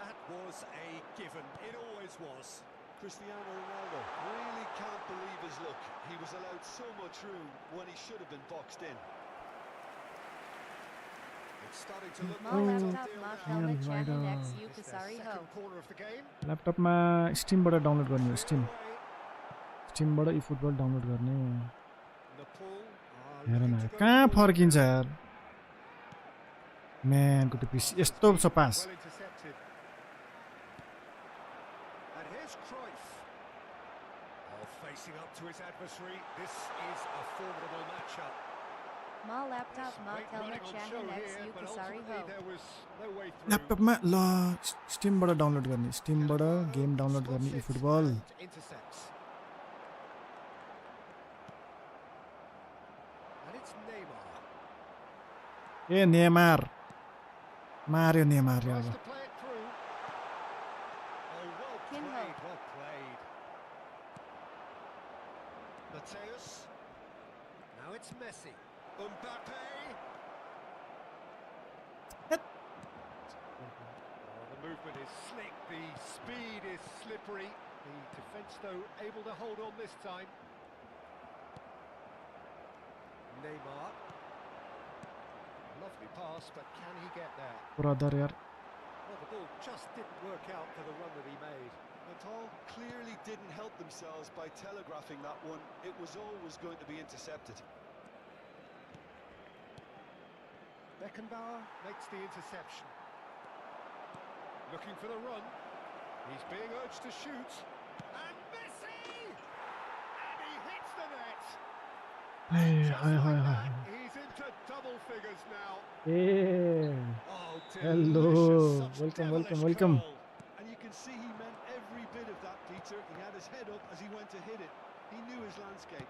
That was a given. It always was. Cristiano Ronaldo really can't believe his luck. He was allowed so much room when he should have been boxed in. It's starting to look Ma like a laptop deal ma now. helmet Yeah, channel right, next you It's their kasari ho. second corner of the game. ल्यापटपमा स्टिमबाट download गर्ने हो Away. स्टिमबाट eFootball download गर्ने Nepal are हेर न looking to go कहाँ forward फर्किन्छ now. यार म्यानको त्यो पिस यस्तो छ पास Well intercepted. And here's Cruyff. Oh, facing up to his adversary. This is a formidable matchup. Ma laptop ma Great helmet running on show channel next here, you but kasari ultimately ho. there was no way through. ल्यापटपमा ल स्टिमबाट download गर्ने स्टिमबाट game download गर्ने Spots it eFootball and intercepts. And it's Neymar. ए Neymar मार्यो नेमारले Tries अब to play it through. Oh, well Kinho. played, well played. Mateus. Now it's Messi. Mbappe. movement is slick, the speed is slippery. The defence, though, able to hold on this time. Neymar. Lovely pass, but can he get there? Brother यार Well, the ball just didn't work out for the run that he made. Natal clearly didn't help themselves by telegraphing that one. It was always going to be intercepted. Beckenbauer makes the interception. Looking for the run. He's being urged to shoot. And Messi! And he hits the net. Hey, Just hi, like hi, that, hi. he's into double figures now. Hey, Oh, hello, delicious, such welcome, devilish welcome, welcome. curl. And you can see he meant every bit of that, Peter. He had his head up as he went to hit it. He knew his landscape.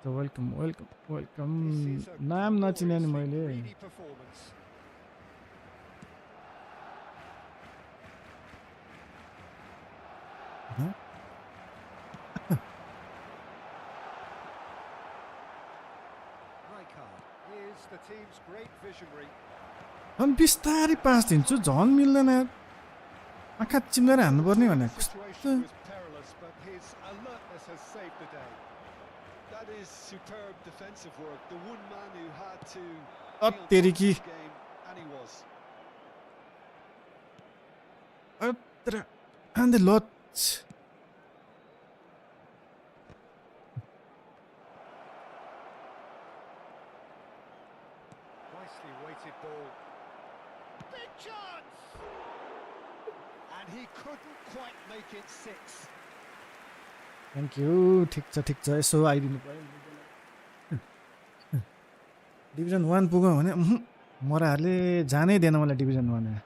Welcome, welcome, welcome. This is a नाम नचिने नि gloriously मैले. greedy performance. Huh? Rijkaard is the team's great visionary. अनि बिस्तारै पास दिन्छु झन् मिल्दैन यार. आँखा चिम्लेर हान्नुपर्ने भने The कस्तो situation was perilous, but his alertness has saved the day. That is superb defensive work. The one man who had to Oh, be on top तेरी of की. this game, and he was. अत्र and the lot. Nicely weighted ball. Big chance! And he couldn't quite make it six. Thank you. ठिक छ यसो आइदिनु पर्यो. Division 1 पुग्यो भने मराहरूले जानै दिएन मलाई डिभिजन 1.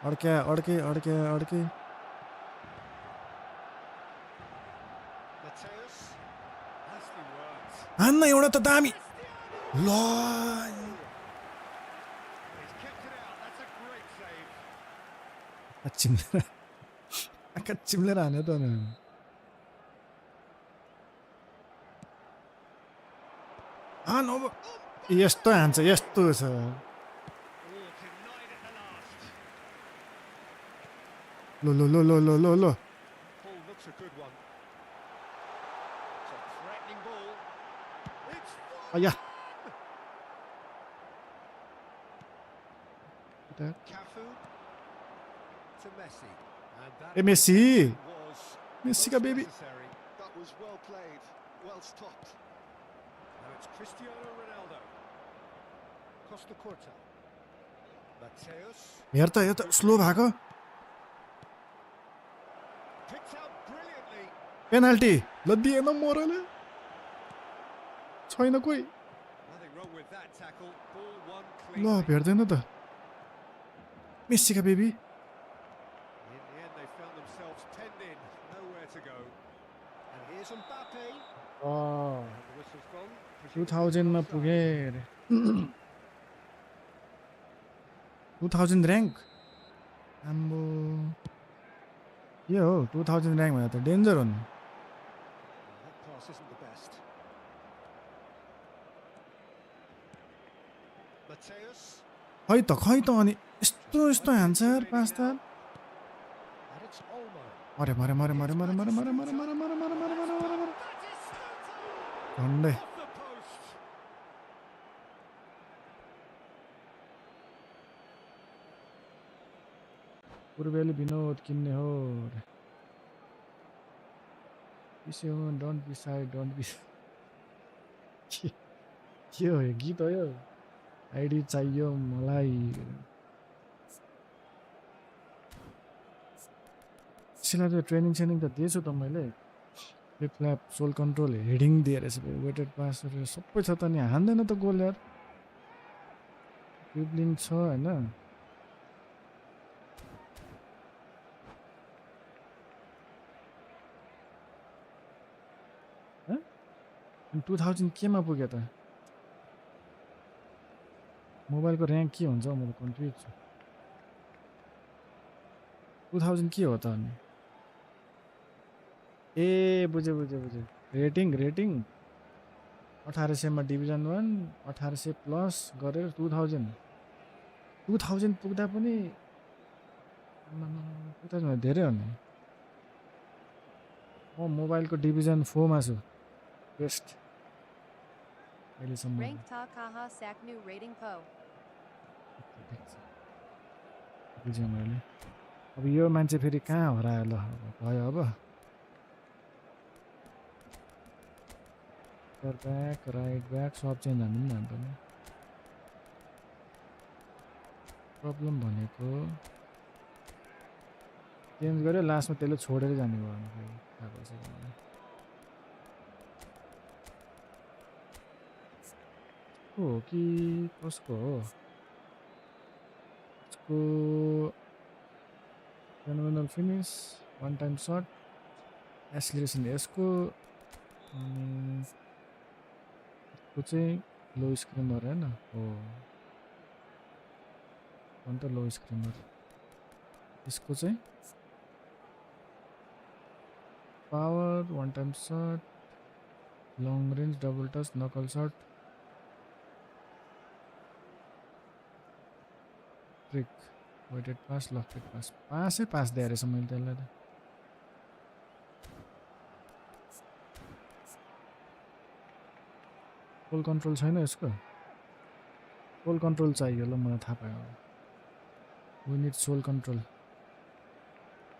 अड्के Mateus, nicely worked. हान्न एउटा त दामी. Cristiano! ल He's kept it out. That's a great save. आँखा चिम्लेर हान्यो त नि. हान अब यस्तो हान्छ यस्तो छ. Oh, denied at the last. Low Ball looks a good one. It's a threatening ball. It's अया Cafu to Messi. And that ए मेसी was मेसी का most baby. necessary. That was well played, well stopped. Now it's Cristiano Ronaldo. Costa Curta. Mateus हेर त slow भएको. picked out brilliantly. Penalty ल दिएन Morley. छैन कोही. Nothing wrong with that tackle. Ball won ल cleanly. भेट्दैन त. मेसीका baby. In the end, they found themselves penned in, nowhere to go. And here's Mbappe. And the whistle's gone. 2000 मा पुगे रे. 2000 rank. आम्बो के हो 2000 र्याङ्क भने त डेन्जर हो नि. That pass isn't the best. Mateus. खै त अनि यस्तो हान्छ यार पाँच त. And it's Olmo. मरे That is Sluto. झन्डै. Off the post. पूर्वेली विनोद किन्ने हो. Don't be shy don't be. के हो यो गीत हो यो. आइडी चाहियो मलाई. सिला त ट्रेनिङ त दिएछु त मैले. Flip flap soul control heading दिएर वेटेड पासहरू सबै छ त नि हान्दैन त गोल यार. ट्रिब्लिङ छ होइन. 2000 केमा पुग्यो त. मोबाइलको र्याङ्क के हुन्छ म त कन्फ्युज छु. 2000 के हो त अनि. ए बुझे रेटिङ 1800 मा डिभिजन 1 1800 प्लस गरेर 2000 पुग्दा पनि 2000 धेरै हो नि म मोबाइलको डिभिजन 4 मा छु बेस्ट अहिलेसम्म Rank ta kaha saknu rating po. बुझेँ मैले अब यो मान्छे फेरि कहाँ हरायो ल भयो अब ब्याक राइट ब्याक सब चेन्ज हान्नु पनि हान्दैन प्रब्लम भनेको चेन्ज गर्यो लास्टमा त्यसले छोडेर जाने भयो भने फेरि थाहा भइसक्यो मलाई हो कि कसको हो यसको phenomenal finish one time short acceleration यसको अनि यसको चाहिँ लो स्क्रिमर होइन हो अन्त लो स्क्रिमर यसको चाहिँ power one time short long range double touch knuckle short trick weighted pass lofted pass पासै पास दिएर रहेछ मैले त्यसलाई त सोल कन्ट्रोल छैन यसको सोल कन्ट्रोल चाहियो ल मलाई थाहा पायो वी निड सोल कन्ट्रोल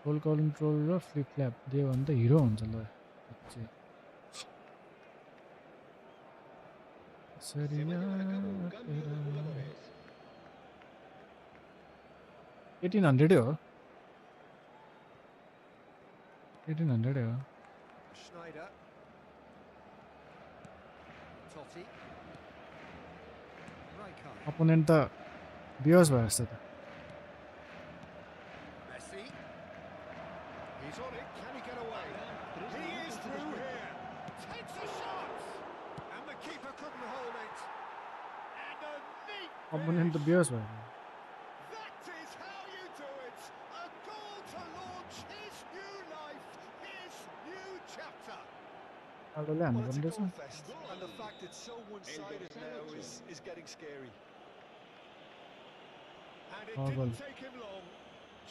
र फ्लिप फ्ल्याप दियो भने त हिरो हुन्छ ल सरिया 1800 हो 1800 हो Schneider. Totti. Rijkaard. अपोनेन्ट त बियोस भयो जस्तो त Messi. He's on it. Can he get away? He is through here. Takes a shot. And the keeper couldn't hold it. And a neat opponent त finish. बियोस भयो That is how you do it. A goal to launch his new life, his new chapter. रोनाल्डोले हान्नु Well, it's पर्ने a रहेछ goal fest, and the fact it's so one-sided now is getting scary. And it Oh, well. didn't take him long.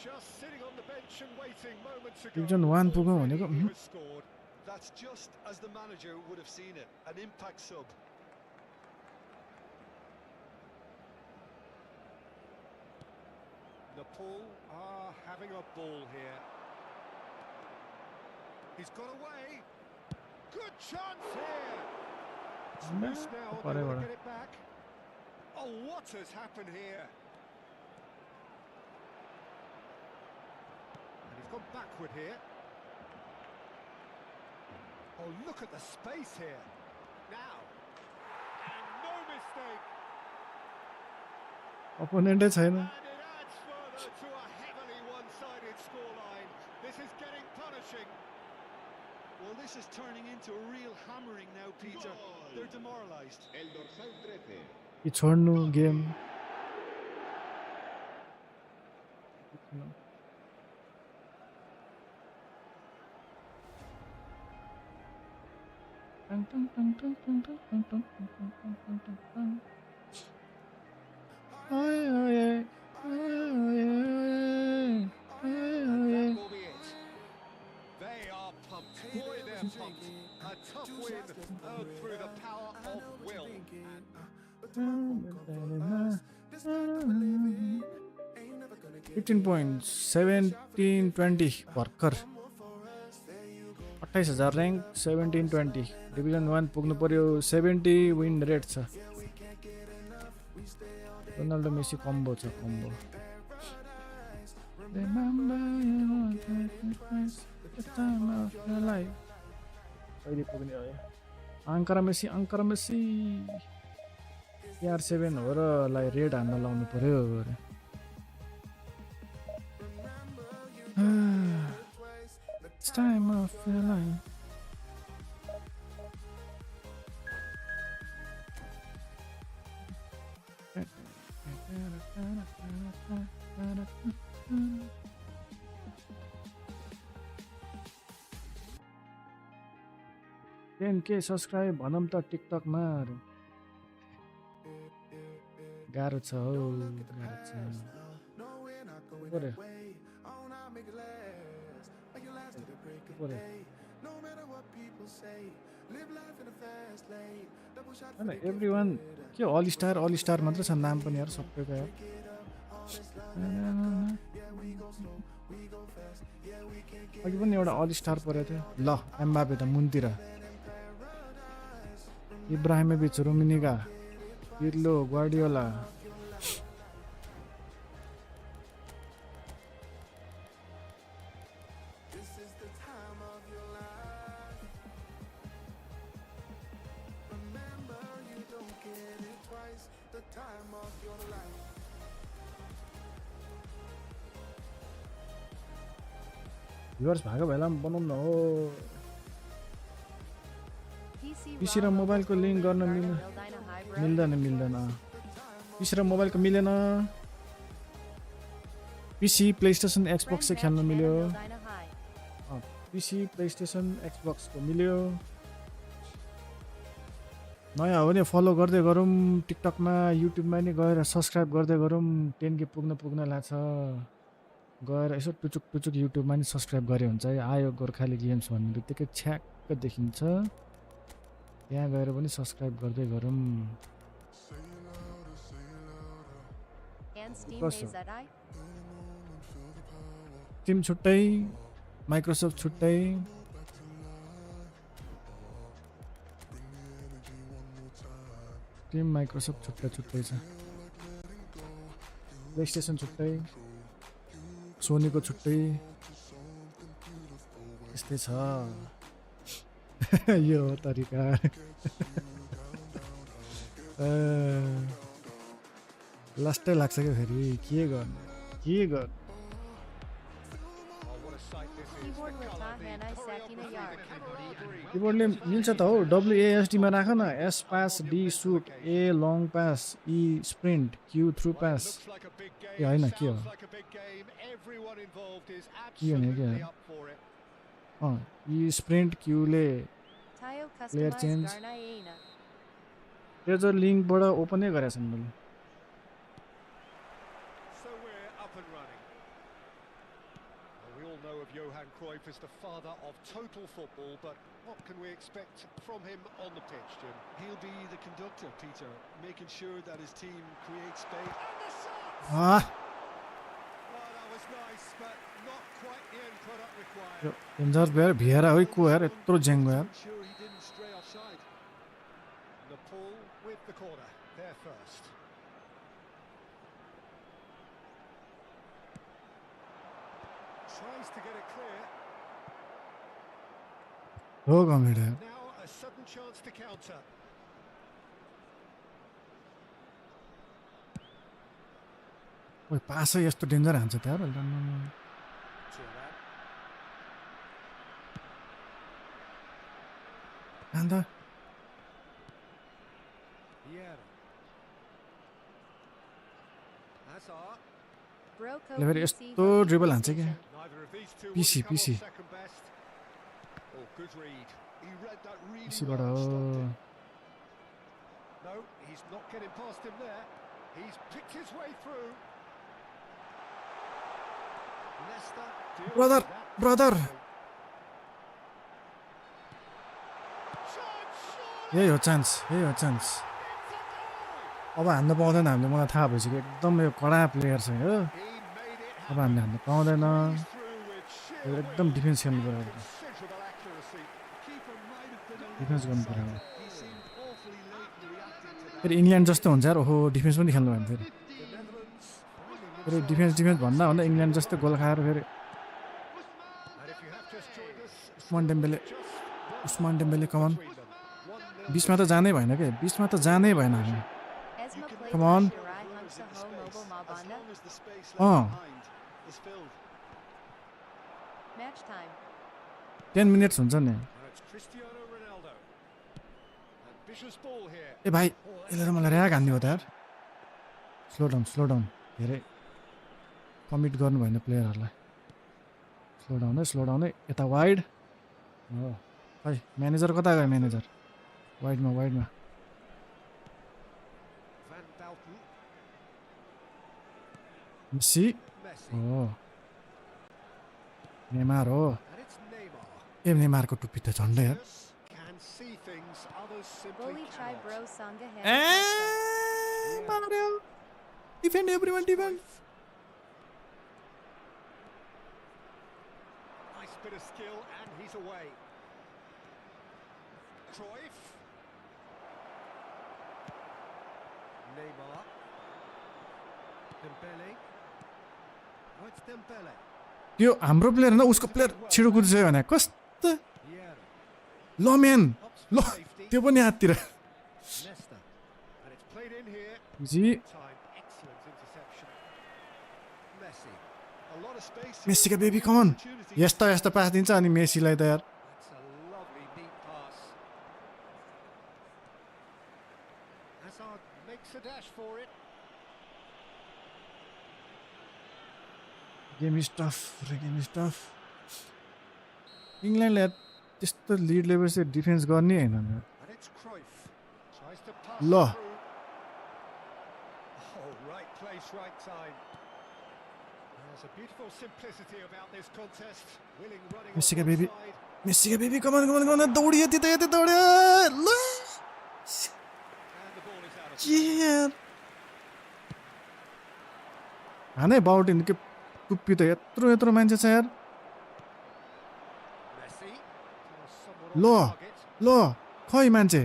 Just sitting on the bench and waiting moments ago. Division 1 पुगौँ Already भनेको he was scored. That's just as the manager would have seen it, an impact sub. Nepal are having a ball here. He's got away. Good chance here. It's loose now. They want to get it back. Oh, what has happened here? And he's gone backward here. Oh, look at the space here. Now. And no mistake. अपोनेन्टै छैन And it adds further to a heavily one-sided scoreline. This is getting punishing. Well, this is turning into a real hammering now, Peter. They're demoralised. El dorsal 13. कि छोड्नु game And that will be it. They are pumped. Boy, they're pumped. A tough win earned through the power of will. 15.1720 भर्खर 28,000 rank 1720 division 1 पुग्नु पर्यो 70 win rate छ Ronaldo Messi combo छ combo कहिले पुग्ने हो अङ्करा मेसी CR7 हो र लाई red हान्न लाउनु पर्यो अरे It's time of your life. के सब्सक्राइब भनौँ त टिकटकमा गाह्रो छ हौ गाह्रो छ पऱ्यो No matter what people say, live life in a fast lane. Double shot for हैन the एभ्रीवान gifted. के अल स्टार मात्र छ नाम पनि यार सबैको यार अघि पनि एउटा अल स्टार परेको थियो ल एम्बापे त मुनतिर Ibrahimovic Rummenigge Pirlo Guardiola This is the time of your life. Remember, you don't get it twice. The time of your life. Viewers भएको बेलामा बनाउन हो PC र मोबाइलको लिङ्क गर्न मिल्दैन पिसी र मोबाइलको मिलेन पिसी प्लेस्टेसन एक्सबक्स चाहिँ खेल्न मिल्यो पिसी प्लेस्टेसन एक्सबक्सको मिल्यो नयाँ हो भने फलो गर्दै गरौँ टिकटकमा युट्युबमा नि गएर सब्सक्राइब गर्दै गरौँ 10K पुग्न लाग्छ गएर यसो टुचुक युट्युबमा नि सब्सक्राइब गरे हुन्छ है आयो गोर्खाली गेम्स भन्ने बित्तिकै छ्याक्क देखिन्छ त्यहाँ गएर पनि सब्सक्राइब गर्दै गरौँ टिम छुट्टै माइक्रोसफ्ट छुट्टै टिम माइक्रोसफ्ट छुट्टै छ प्लेस्टेसन छुट्टै सोनीको छुट्टै यस्तै छ यो हो तरिका लास्टै लाग्छ क्या फेरि के गर्नु किबोर्डले मिल्छ त हौ WASD मा राख न S pass D shoot A long pass E sprint Q through pass ए होइन के हो E स्प्रिन्ट Q ले प्लेयर चेन्ज ट्रेजर लिङ्कबाट ओपनै गरेको छन् मैले So we're up and running. Well, we all know of Johan Cruyff as the father of total football, but what can we expect from him on the pitch, Jim? He'll be the conductor, Peter, making sure that his team creates space. And the shot! Ah, Well, that was nice, but not quite the end product required. यो danger player भिएर है को यार यत्रो ज्याङ्गो यार Sure he didn't stray offside. Nepal with the corner, there first. Tries to get it clear. हो कमेडा Now a sudden chance to counter. ओइ पासै यस्तो डेन्जर हान्छ त यार अन्त ले फेरि यस्तो ड्रिबल हान्छ क्या पिसी पिसीबाट हो No, he's not getting past him there. He's picked his way through. Leicester deal with brother that. Brother यही हो चान्स अब हान्न पाउँदैन हामीले मलाई थाहा भइसक्यो एकदम यो कडा प्लेयर छ हो अब हामीले हान्न पाउँदैन एकदम डिफेन्स खेल्नु पर्यो डिफेन्स गर्नु पर्यो फेरि इङ्ल्यान्ड जस्तो हुन्छ यार ओहो डिफेन्स पनि खेल्नु भयो फेरि डिफेन्स भन्दा इङ्ल्यान्ड जस्तो गोल खाएर फेरि उस्मान डेम्बेले कमान बिचमा त जानै भएन के हामी Come on. Match time. 10 minutes हुन्छ नि ए भाइ यसले त मलाई ऱ्याग हान्ने हो त यार स्लो डाउन धेरै कमिट गर्नु भएन प्लेयरहरूलाई स्लो डाउन है यता वाइड हो खै म्यानेजर कता गयो म्यानेजर वाइडमा मेसी हो नेमार हो ए नेमारको टुप्पी त झन्डै यार Can see things others simply Bully Chai cannot. Bro Sangha Ham. पार्यो defend everyone defend Nice bit of skill and he's away. Cruyff. Neymar. Dembele. Oh, it's Dembele. यो हाम्रो player न उसको player छिटो कुदिसक्यो भने कस्तो Yeah. ल म्यान Opts ल for safety. त्यो पनि हाततिर Nesta. And it's played in here. जी Time. Excellent interception. Messi. A lot of space. Messi का बेबी कमन यस्ता यस्ता पास दिन्छ अनि मेसीलाई त यार That's a lovely neat pass. Hazard makes a dash for it. Game is tough game is tough इङ्ल्यान्डले त्यस्तो लिड लेभल चाहिँ डिफेन्स गर्ने होइन And it's Cruyff. Tries to pass Lo. it through. Oh, right place, right time. There's a beautiful simplicity about this contest. Willing running Messi on ka one baby. side. Messi का baby come on come on come on दौडियो यति त यति दौड्यो ल And the ball is out of के यार हानै बाउटिन के टुप्पी त यत्रो यत्रो मान्छे छ यार Messi. Somewhat Lo. on target. ल खै मान्छे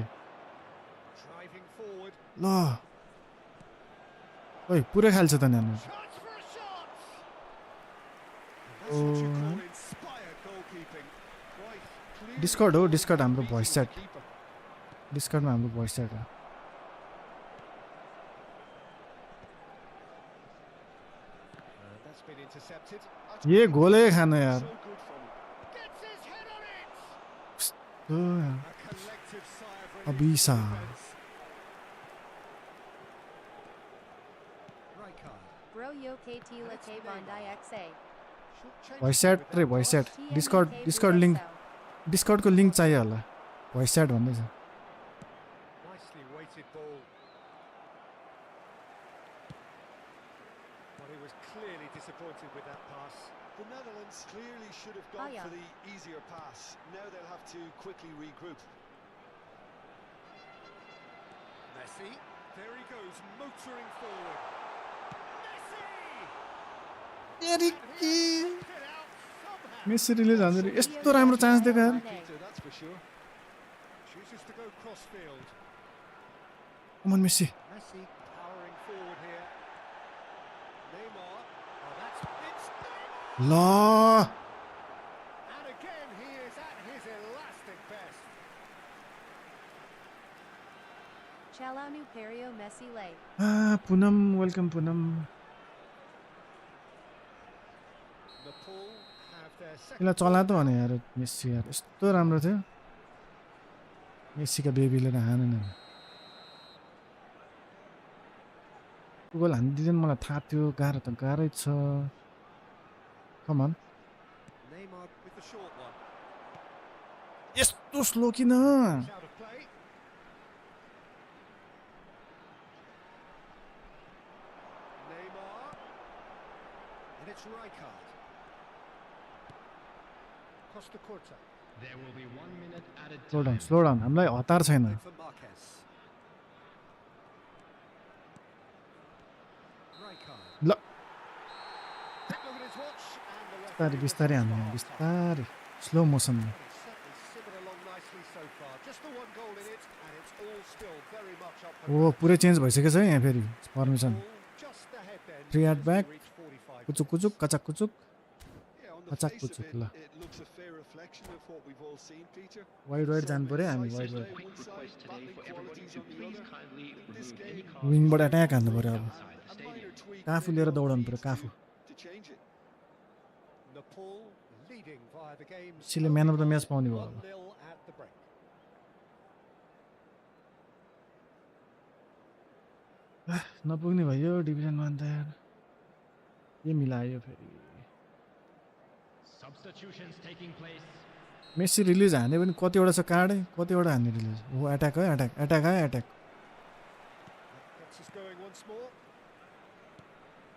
Driving forward. ल ओइ पुरै खाल्छ त नानी Chance for a shot. And that's what you call inspired goalkeeping. Quite clear. Discard हो डिस्कर्ड हाम्रो भोइस च्याट डिस्कर्डमा हाम्रो भोइस च्याट हो That's been intercepted. ये गोलै खान यार So good from him. Gets his head on it. ओ यार, A collective sigh of relief. Abisa. from the defense. Rijkaard. Bro Yo KT La K Bondi XA. Short change voice chat with रे that voice pass. Chat Discord Discord link डिस्कर्डको link चाहियो होला voice chat भन्दैछ Nicely weighted ball. But he was clearly disappointed with that pass. The Netherlands clearly should have gone yeah. for the easier pass. Now they'll have to quickly regroup. Messi. There he goes, motoring forward. Messi! यार के Get out somehow. Messi release हान्दै यस्तो राम्रो chance दिएको यार Peter, that's for sure. Chooses to go crossfield. Come on Messi Messi powering forward here. Neymar. Oh, that's it's Neymar. ल And again, he is at his elastic best. Chalanu Perio Messi Lay. Poonam welcome Poonam Nepal have their second. यसलाई चला त भने यार Messi यार यस्तो राम्रो थियो मेसीका बेबीले त हानेन गोल हानिदिँदैन मलाई थाहा थियो गाह्रो त गाह्रै छ कमन Neymar with the short one. यस्तो स्लो किन It's out of play. Neymar. And it's Rijkaard. Costa Curta. There will be 1 minute added slow down हामीलाई हतार छैन Played for Marquez. Rijkaard. ल Look at his watch and the बिस्तारै referee बिस्तारै whistles हान्नु off. बिस्तारै slow मोसनमा But it's certainly simmered along nicely so far. Just the one goal in it, and it's all still very much up for ओ पुरै change भइसकेको छ है यहाँ फेरि formation Ball just ahead then. 3 yard as back they reach 45. कुचुक कुचुक कचाक कुचुक Yeah, on the Attack face puts of it, it, la. it looks a fair reflection of what we've all seen, Peter. Wide wide जानु पऱ्यो हामी wide wide Quick request today for everybody to please kindly remove any cards विङबाट attack हान्नु पऱ्यो अब outside the A stadium. minor tweak काफू maybe लिएर all दौडनु needs पऱ्यो काफू to change it. Nepal leading via the game. सिले man of the match पाउने भयो अब 1-0 at the break. नपुग्ने भयो डिभिजनमा अन्त यार के मिलायो फेरि Substitutions taking place. Messi release हाने पनि कतिवटा छ कार्डै कतिवटा हान्ने रिलिज हो एट्याक है एट्याक एट्याक है attack That gets us going once more.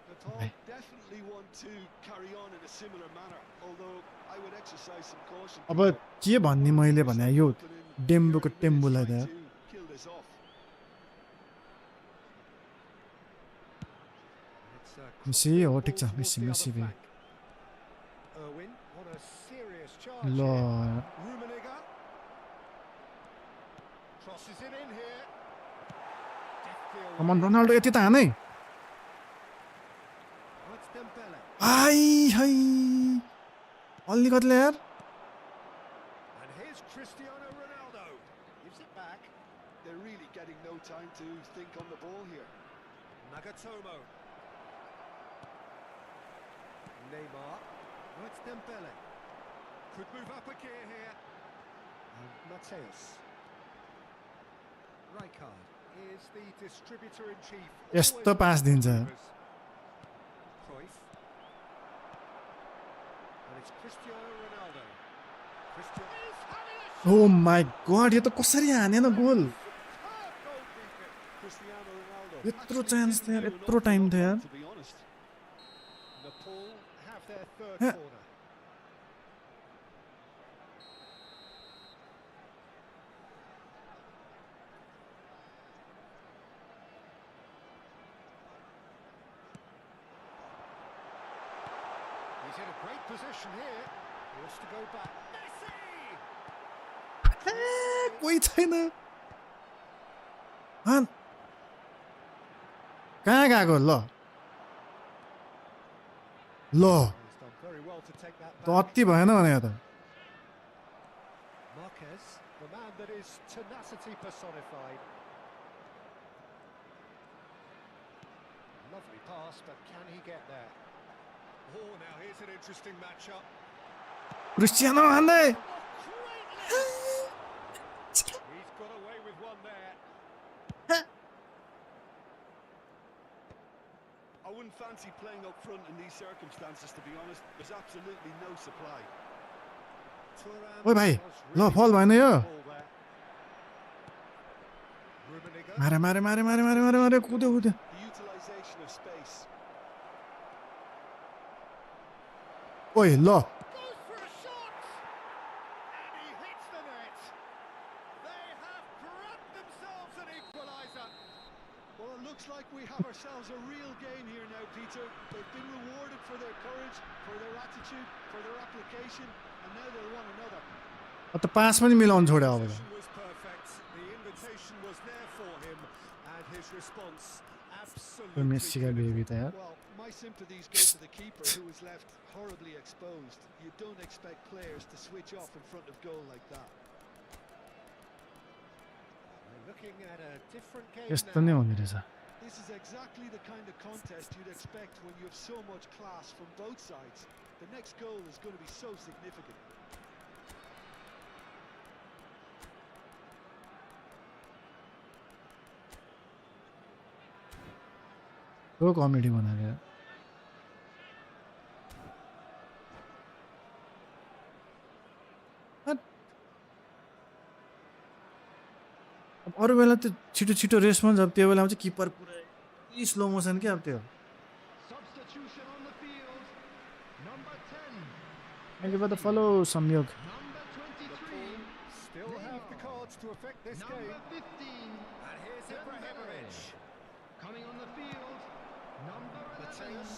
The Paul, definitely want to carry on in a similar manner, although I would exercise some caution. अब के भन्ने मैले भने यो डेम्बुको टेम्बुलाई त मेसी हो ठिक छ मेसी बे ल कमन रोनाल्डो यति त हानै आई हाय अलिकतिले यार And here's Cristiano Ronaldo. Gives it back. They're really getting no time to think on the ball here. Nagatomo. Neymar. Oh, it's Dembele. Could move up a gear here. And Mateus. Rijkaard is the distributor in chief. यस्तो पास दिन्छ Cruyff. And it's Cristiano Ronaldo. Cristiano is having a shot. Oh my god यो त कसरी हानेन goal Cristiano Ronaldo. यत्रो चान्स थियो यार यत्रो टाइम थियो यार To be honest. Nepal have their third Yeah. corner. He's in a great position here. He wants to go back. Messi! कोही छैन हान कहाँ गएको ल ल He's done very well to take that त back. अति भएन भने यो त Marquez, the man that is tenacity personified. Lovely pass, but can he get there? Oh, now here's an interesting matchup. Cristiano हान्दै He's got away with one there. I wouldn't fancy playing up front in these circumstances, to be honest. There's absolutely no supply. Thuram ओइ भाइ was ल really फल भएन यो ball there. Rummenigge. मारे मारे मारे मारे मारे मारे मारे कुद्यो कुद्यो The utilisation of space. ओइ ल Goes for a shot! And he hits the net. They have grabbed themselves an equaliser. Well, it looks like we have ourselves a real game here now, Peter. They've been rewarded for their courage, for their attitude, for their application, and now they'll want another. त पास पनि मिलाउनु छोड्यो अब त Position was perfect. The invitation was there for him, and his response absolutely. मेसीका baby त यार Well, my sympathies go to the keeper who was left horribly exposed. You don't expect players to switch off in front of goal like that. We're looking at a different game यस्तो नै now. हुने रहेछ This is exactly the kind of contest you'd expect when you have so much class from both sides. The next goal is going to be so significant. त्यो comedy बनाएको यार अब अरू बेला त्यो छिटो छिटो रेस्पोन्स अब त्यो बेलामा चाहिँ किपर पुरै स्लो मोसन क्या अब त्यो Substitution on the field. Number 10. Thank you for the follow, Samyog. Number 23. Still have the cards to affect this Number game. 15. And here's Ibrahimovic. Coming on the field. Number 11. Mateus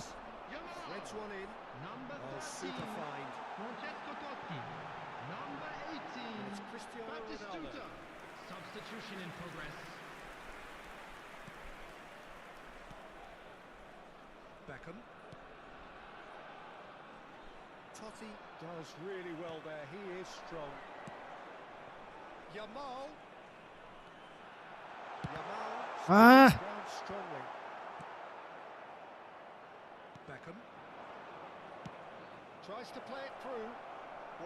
threads one in. Number Oh, 13. super find. Francesco Totti. Number 18. And it's Cristiano Ronaldo. Batistuta. Substitution in progress. Beckham. Totti does really well there. He is strong. Yamal. Ah. Ground strongly. Beckham. Tries to play it through.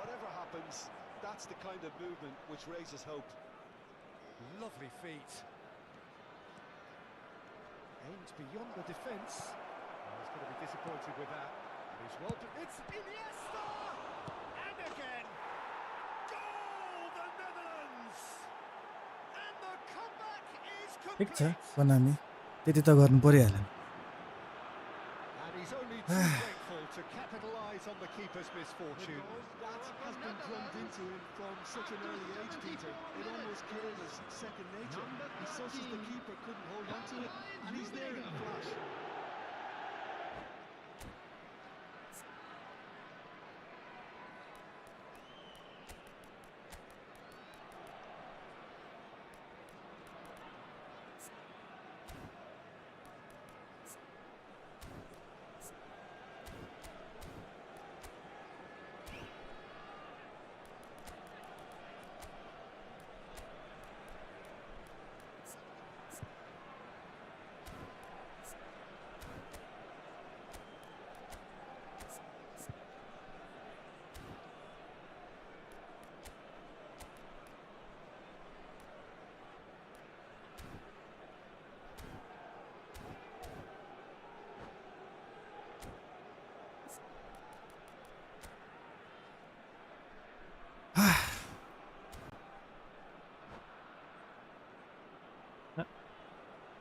Whatever happens, that's the kind of movement which raises hope. Lovely feet. Aims beyond the defence. He's going to be disappointed with that. He's well. It's Iniesta! And again! Goal, the Netherlands! And the comeback is ठिक छ complete. बनामी त्यति त गर्नु परिहाल्यो And too grateful to capitalise on the keeper's misfortune. That has been drummed into him from such an early age, Peter. It almost came as second nature. He senses the keeper couldn't hold on to it, and he's there in a flash.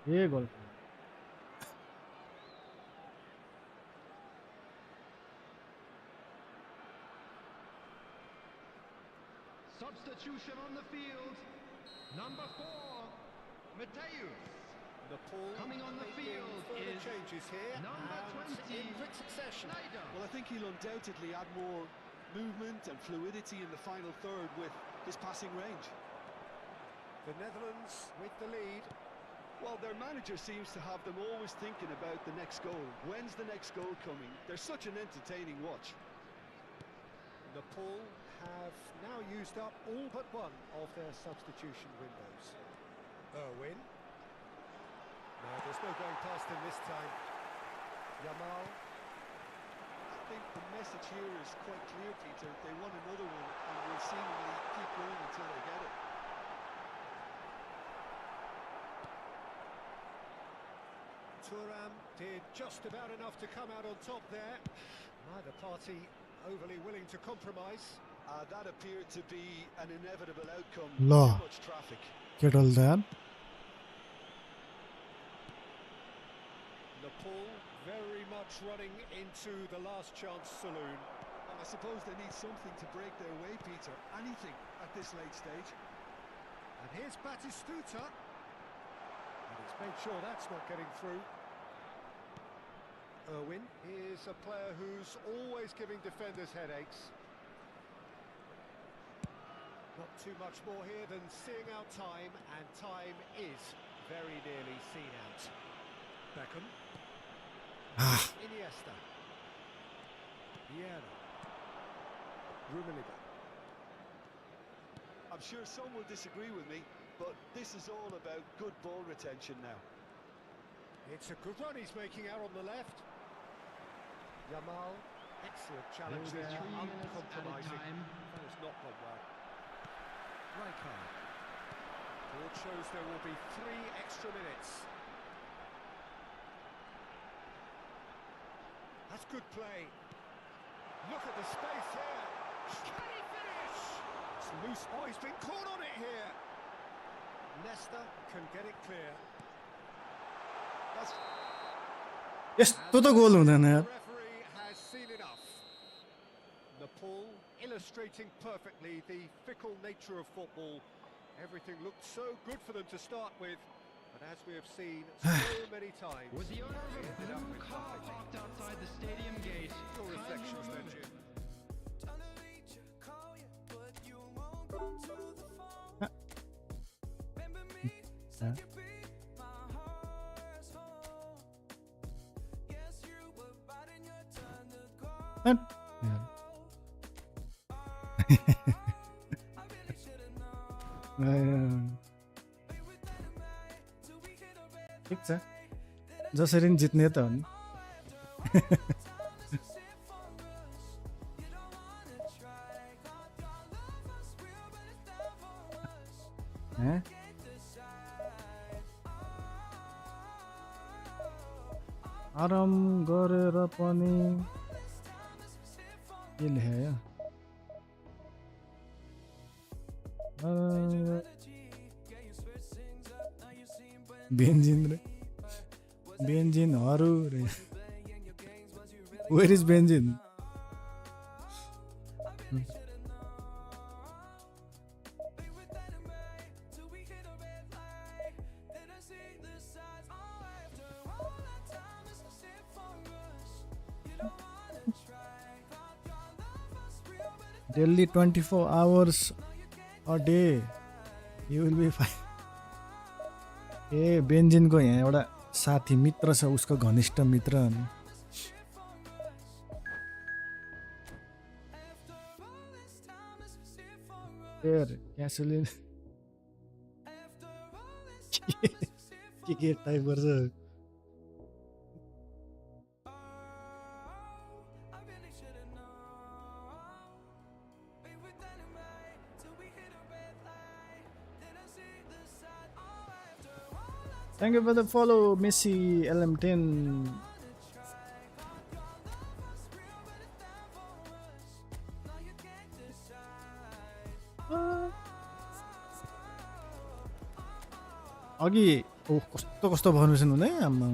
ये गोल Substitution on the field. Number 4, Mateus. Nepal Coming on the making field further is changes here, number and 20, in quick succession. Schneider. Well, I think he'll undoubtedly add more movement and fluidity in the final third with his passing range. The Netherlands with the lead. Well, their manager seems to have them always thinking about the next goal. When's the next goal coming? They're such an entertaining watch. Nepal have now used up all but one of their substitution windows. Irwin. No, there's no going past him this time. Yamal. I think the message here is quite clear, Peter. They want another one and will seemingly keep going until they get it. Thuram did just about enough to come out on top there. Neither party overly willing to compromise. That appeared to be an inevitable outcome. Law. Too much traffic. Kettle that Nepal very much running into the last chance saloon. Well, I suppose they need something to break their way, Peter. Anything at this late stage. And here's Batistuta. And he's made sure that's not getting through. Irwin is a player who's always giving defenders headaches. Not too much more here than seeing out time, and time is very nearly seen out. Beckham. Iniesta. Vieira. Rummenigge. I'm sure some will disagree with me, but this is all about good ball retention now. It's a good run he's making out on the left. Yamal, excellent challenge There will be there, 3 minutes uncompromising. added time. That has not gone well. Rijkaard. Board shows there will be 3 extra minutes. That's good play. Look at the space here. Can he finish? It's loose. Oh, he's been caught on it here. Nesta can get it clear. That's यस्तो त गोल हुँदैन यार The referee has seen enough. Nepal illustrating perfectly the fickle nature of football. Everything looked so good for them to start with, but as we have seen so many times, With the owner of they a ended up blue with car nothing. parked outside the stadium gate. Your reflections then, Jim. ठिक छ जसरी नि जित्ने त हो नि आराम गरेर पनि के लेख्यो बेन्जिनहरू रे Where is Benjin? Daily 24 hours a day. You will be fine. ए बेन्जिनको यहाँ एउटा साथी मित्र छ उसको घनिष्ठ मित्र अनि क्यासोलिन के टाइप गर्छ Thank you for the follow, Messi LM10. अघि कस्तो कस्तो फर्मेसन हुँदै आम्मा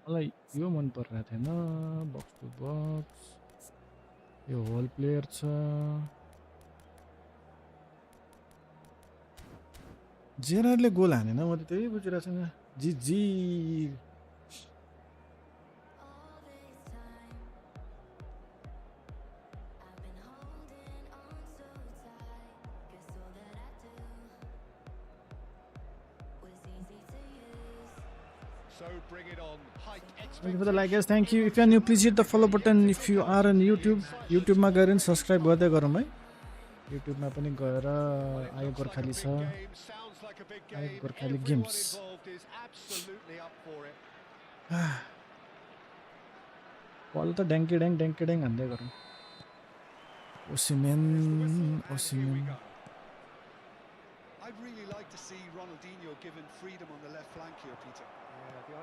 मलाई यो मन परिरहेको थिएन बक्स टु बक्स यो होल प्लेयर छ जेरारले गोल हानेन म त त्यही बुझिरहेको छैन जी जी Thank you for the like guys. Thank you. If you are new, please hit the follow button. If you are on YouTube, YouTube मा गएर सब्स्क्राइब गर्दै गरौँ है YouTube मा पनि गएर आयो गोर्खाली छ आयो गोर्खाली गेम्स बल त ड्याङ्की ड्याङ हान्दै गरौँ Osimhen I'd really like to see Ronaldinho given freedom on the left flank here, Peter.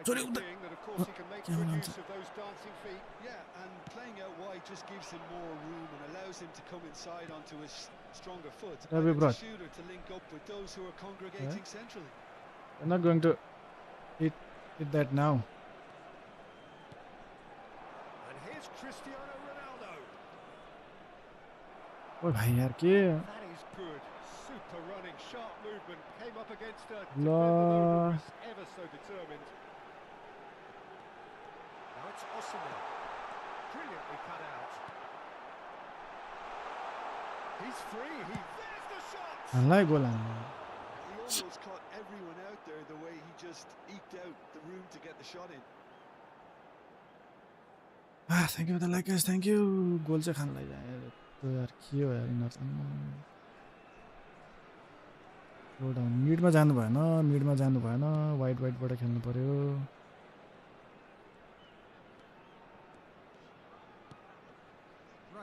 Being that, of course, he can make good use of those dancing feet. Yeah, and playing out wide just gives him more room and allows him to come inside onto his stronger foot. And it's a shooter to link up with those who are congregating centrally. I'm not going to hit that now. And here's Cristiano Ronaldo. Oh, bhai yaar ke That is good. Super running, sharp movement. Came up against a defender who was ever so determined. Now it's Osimhen. Brilliantly cut out. He's free. There's the shot. I like goal. He almost caught everyone out there the way he just eked out the room to get the shot in. Thank you for the like guys. Thank you. Goal चाहिँ खान लागि यार के हो यार यिनीहरु लो down मिडमा जानु भएन वाइडबाट खेल्नु पर्यो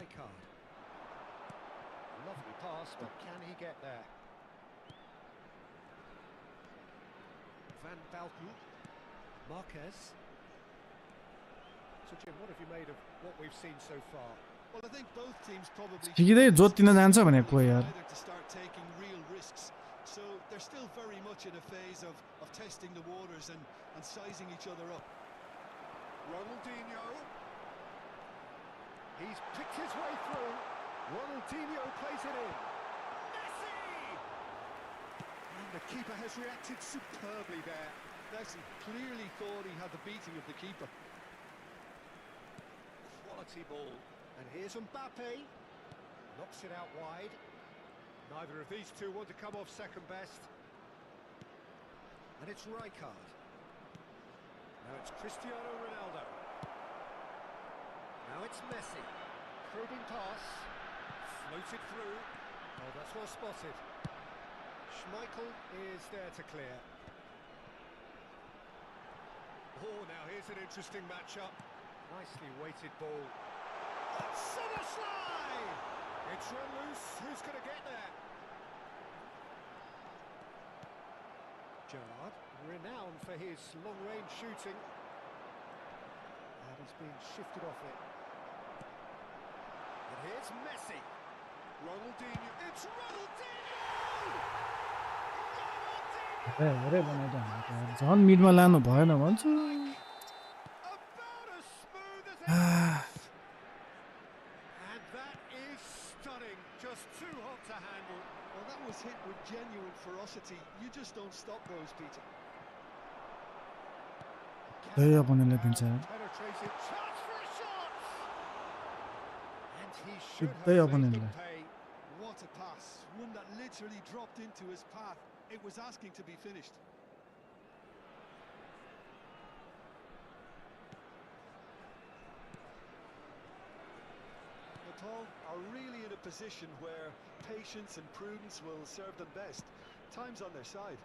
Rijkaard. Lovely pass, but can he get there? Van Balken. Marquez. So Jim, what have you made of what we've seen so far? Well, I think both teams probably ठिकै जोतिन जान्छ भनेको यार to start taking real risks. So they're still very much in a phase of testing the waters and sizing each other up. Ronaldinho. He's picked his way through. Ronaldinho plays it in. Messi! And the keeper has reacted superbly there. Messi clearly thought he had the beating of the keeper. Quality ball. And here's Mbappe. Knocks it out wide. Neither of these two want to come off second best. And it's Rijkaard. Now it's Cristiano Ronaldo. Now it's Messi. Probing pass. Floated through. Oh, that's well spotted. Schmeichel is there to clear. Oh, now here's an interesting matchup. Nicely weighted ball. Slide! It's run loose. Who's going to get there? Gerrard, renowned for his long-range shooting. And He's being shifted off it. And here's Messi. Ronaldinho. It's Ronaldinho! अरे बनाइदिनु झन् मिडमा लानु भएन भन्छु About as smooth as it gets. And that is stunning. Just too hot to handle. Well, that was hit with genuine ferocity. You just don't stop those, Peter. त्यही अपनेले दिन्छ Penetrated chance for a shot. And he should सिधै have made अपनेले them pay. What a pass. One that literally dropped into his path. It was asking to be finished. Paul are really in a position where patience and prudence will serve them best. Time's on their side.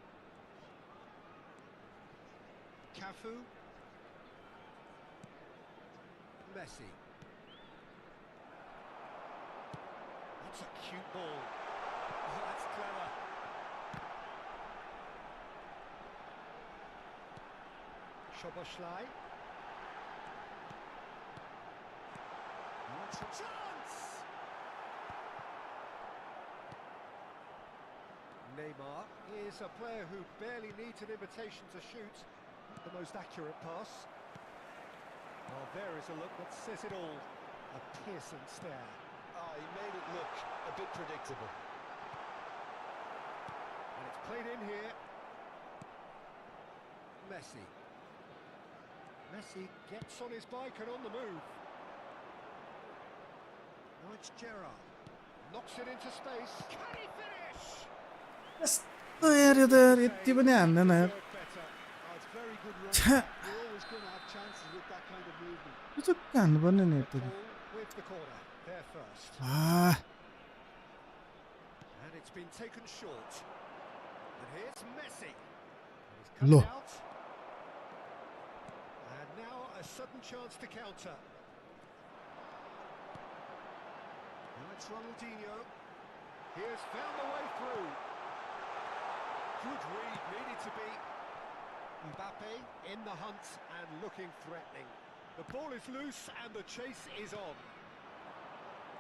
Cafu. Messi. That's a cute ball. Oh, that's clever. Szoboszlai. What's a chance? Neymar is a player who barely needs an invitation to shoot. The most accurate pass. Well, there is a look that says it all. A piercing stare. He made it look a bit predictable. And it's played in here. Messi. Messi gets on his bike and on the move. Now it's Gerrard. Knocks it into space. Can he finish? यस्तो यार यो त यार यति पनि हान्दैन यार Deserved better. Oh, it's very good run. छ्या You're always going to have chances with that kind of movement. चुक्क हान्नुपर्ने नि यति Ball with the corner. There first. And it's been taken short. And here's Messi. And he's cut Lo. it out. And now a sudden chance to counter. Now it's Ronaldinho. He has found the way through. Good read, needed to be. Mbappe in the hunt and looking threatening. The ball is loose and the chase is on.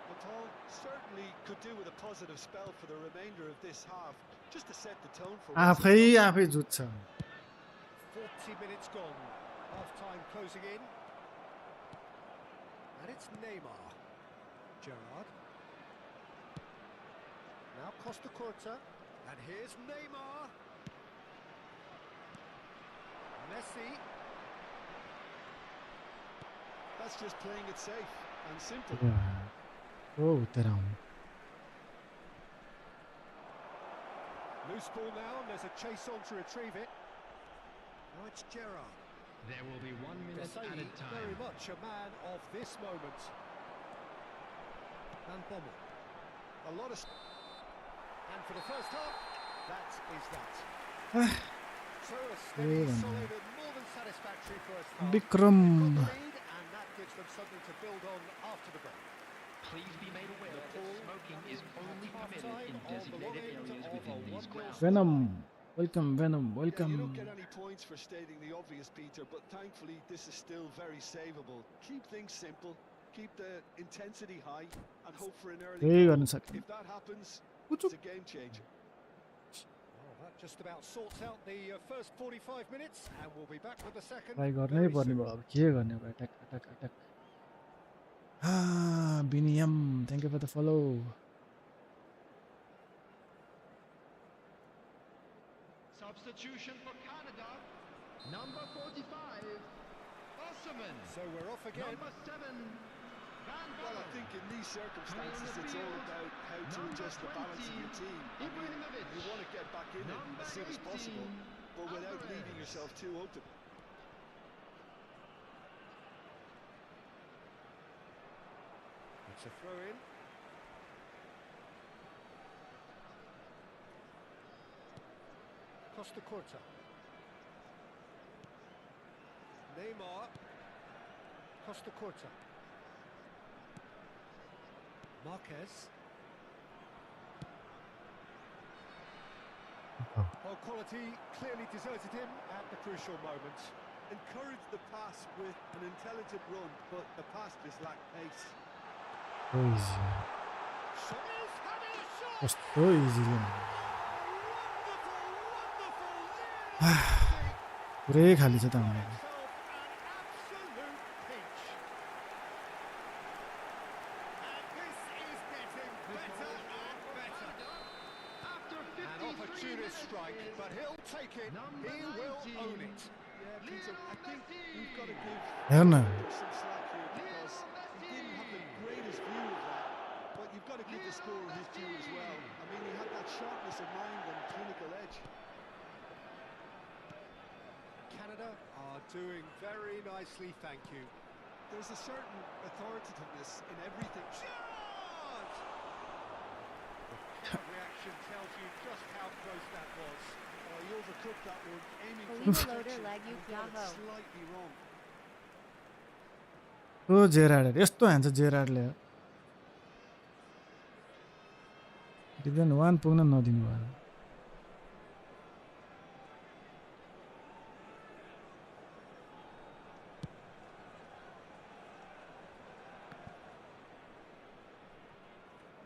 But Paul certainly could do with a positive spell for the remainder of this half, just to set the tone for what's आफै to come. आफै जुत्छ 40 minutes gone. Half time closing in. And it's Neymar. Gerrard. Now Costa Curta. And here's Neymar. Messi. That's just playing it safe and simple. हो उतेर आउनु Loose ball now, and there's a chase on to retrieve it. Now it's Gerrard. There will be 1 minute Desai, added very time. much a man of this moment. And Bommel. A lot of... And for the first half, that is that. So a steady, solid and more than satisfactory first half. Vikram They've got the lead, and that gives them something to build on after the break. Please be made aware that smoking is only permitted in designated areas within these grounds. Venom welcome Yeah, you welcome don't get any points for stating the obvious, Peter, but thankfully this is still very savable. Keep things simple, keep the intensity high, and hope for an early त्यही goal. गर्न सक्यो If that happens, it's a game changer. Well, that just about sorts out the first 45 minutes, and we'll be back with the second. Try गर्नै very पर्ने soon. भयो अब के गर्ने अब अट्याक अट्याक अट्याक बिनियम thank you for the follow Substitution for Canada. Number 45, Osman. So we're off again. Number 7, Van Well, I Baalen. think in these circumstances it's all about how to adjust the balance of your team. I mean, you want to get back in it as soon as possible, but without leaving yourself too open. It's a throw in. Costa Curta. Neymar. Costa Curta. Marquez. Well, quality clearly deserted him at the crucial moment. encouraged the pass with an intelligent run, but the pass just lacked pace. So easy. Is having a shot. कस्तो इजीले पुरै खाली छ त हाम्रो Himself an absolute pinch. And this is getting better and better. After An 53 opportunist minutes strike, is but he'll take it. number He will 19. own it. Yeah, Peter, I think we've got to give हेर्न some slack here because he didn't have the greatest view of that, but you've got to give the scorer his due as well. I mean, he had that sharpness of mind and clinical edge. Canada are doing very nicely, thank you. There's a certain authoritativeness in everything. Shot! The reaction tells you just how close that was. Oh, he overcooked that one, aiming for Kalina perfection, Loader lag you and got it Yahoo. slightly wrong. Oh Gerrard यस्तो हान्छ जेराडले division 1 पुग्न नदिनु भयो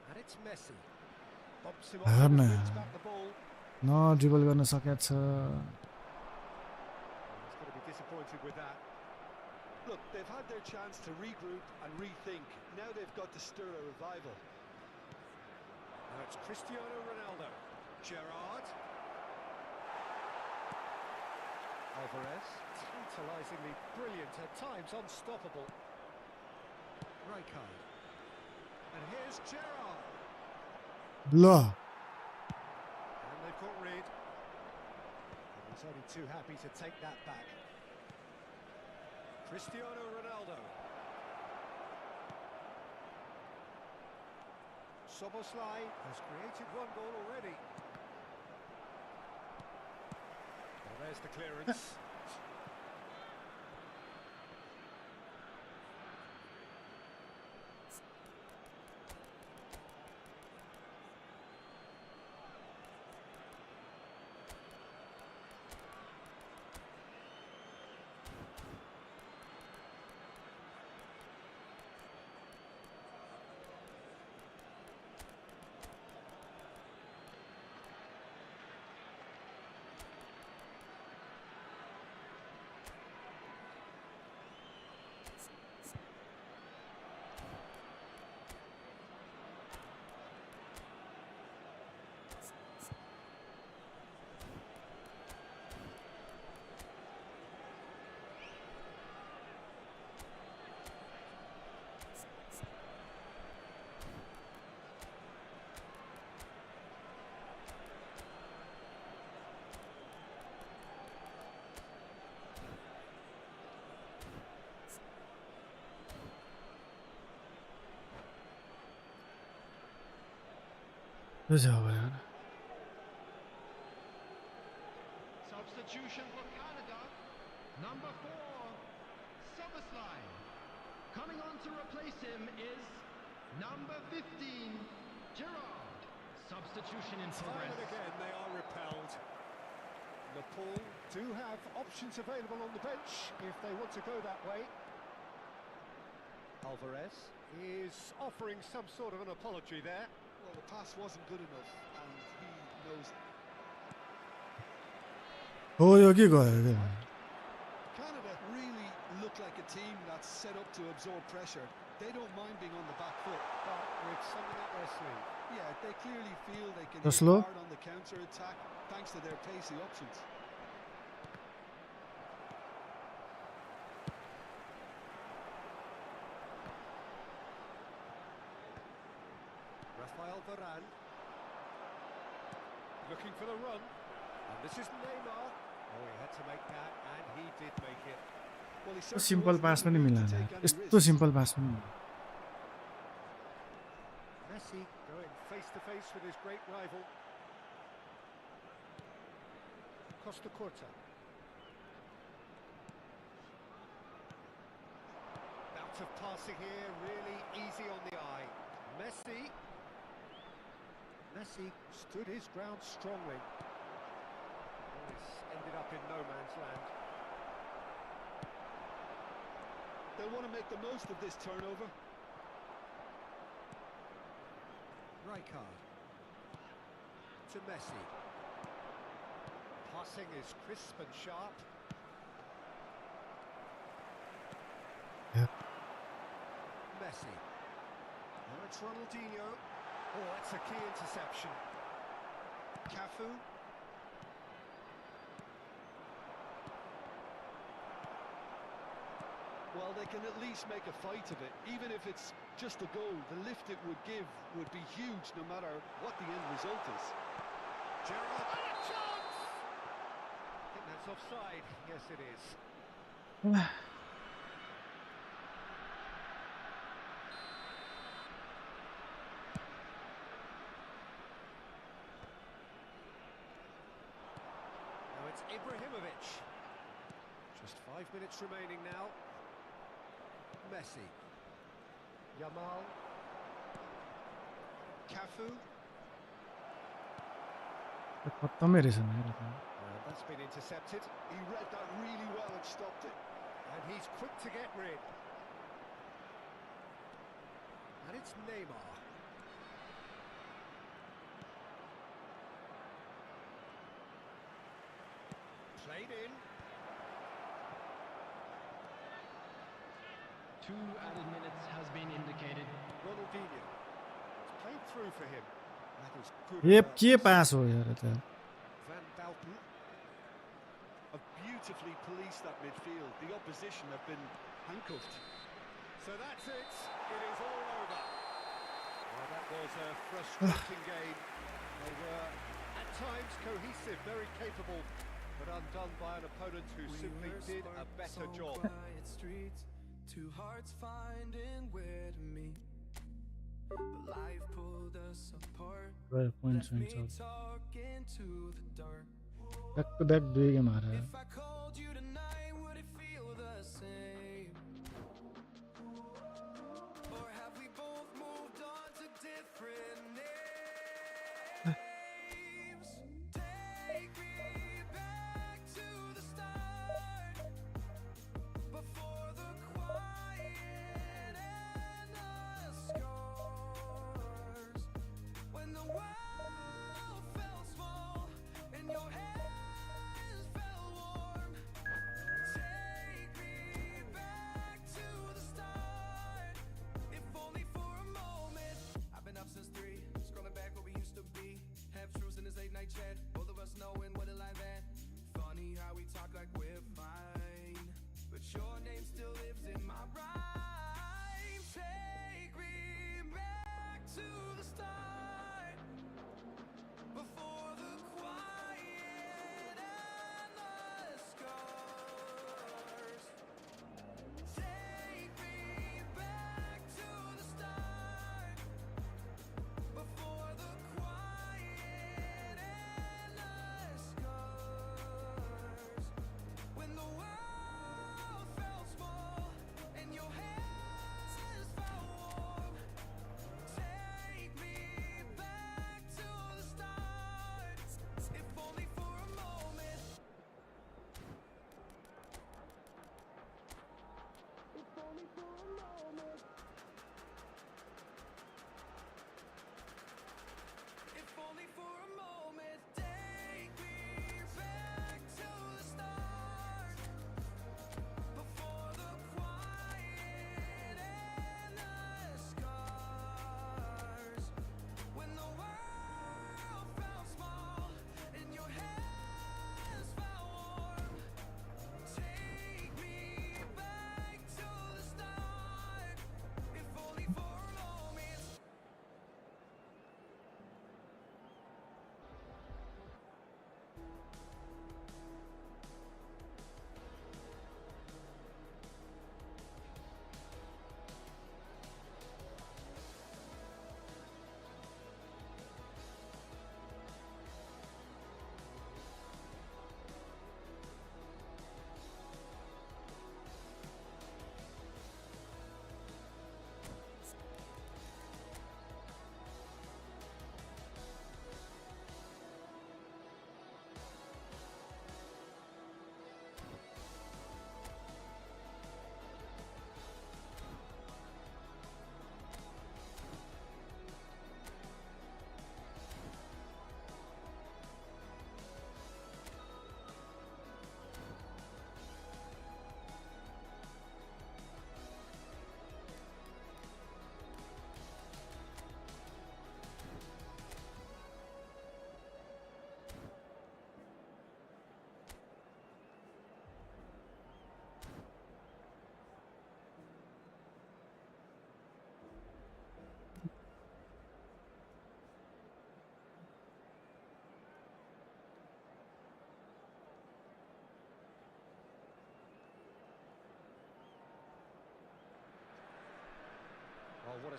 And it's Messi. Bumps him Ah, off and man. wins back the ball. न dribble गर्न सकेको छ He's going to be disappointed with that. Look, they've had their chance to regroup and rethink. Now they've got to stir a revival. Now it's Cristiano Ronaldo. Gerrard. Alvarez. Tantalisingly brilliant, at times unstoppable. Rijkaard. And here's Gerrard. ल And they've got rid. And he's only too happy to take that back. Cristiano Ronaldo. Soboslai has created one goal already. Well, there's the clearance. यो चाहिँ अब यार Substitution for Canada. Number 4, Soboslai. Coming on to replace him is number 15, Gerrard. Substitution in Time and progress. again they are repelled. Nepal do have options available on the bench if they want to go that way. Alvarez is offering some sort of an apology there. Well, the pass wasn't good enough, and he knows it. हो यो के गयो के Canada really look like a team that's set up to absorb pressure. They don't mind being on the back foot. But with something up their sleeve. Yeah, they clearly feel they can That's hit slow. hard on the counter-attack thanks to their pacey options. Rafael Varane. Looking for the run. And this is Neymar. Oh, he had to make that, and he did make it. Well, he yo certainly simple wasn't pass in पनि the mood मिल्दैन to take any यस्तो risks. Simple पास पनि मिल्दैन Messi going face to face with his great rival. Costa Curta. Bout of passing here, really easy on the eye. Messi. Messi stood his ground strongly. Oh, it's ended up in no man's land. They'll want to make the most of this turnover. Rijkaard to Messi. Passing is crisp and sharp. Yeah. Messi. Now it's Ronaldinho. Oh, that's a key interception. Cafu. Well, they can at least make a fight of it. Even if it's just a goal, the lift it would give would be huge no matter what the end result is. Gerrard. And a chance! I think that's offside. Yes, it is. Now it's Ibrahimovic. Just 5 minutes remaining now. Messi. Yamal. Cafu. खत्तमै रहेछ मेरो त That's been intercepted. He read that really well and stopped it. And he's quick to get rid. And it's Neymar. Played in. 2 added minutes has been indicated. Ronaldinho. It's played through for him. That is good. A work. के पास हो यार त Van Dalton. Have beautifully policed that midfield. The opposition have been handcuffed. So that's it. It is all over. Well, that was a frustrating game. They were at times cohesive, very capable, but undone by an opponent who simply did a better job. Streets, two hearts finding where to meet. But life pulled us apart. गयो points Left me हुन्छ talking to the dark. Back to back दुई game हारेर If I called you tonight, would it feel the same? Or have we both moved on to different names? Take me back to the start, before the quiet and the scars. When the world felt small and your hands felt warm.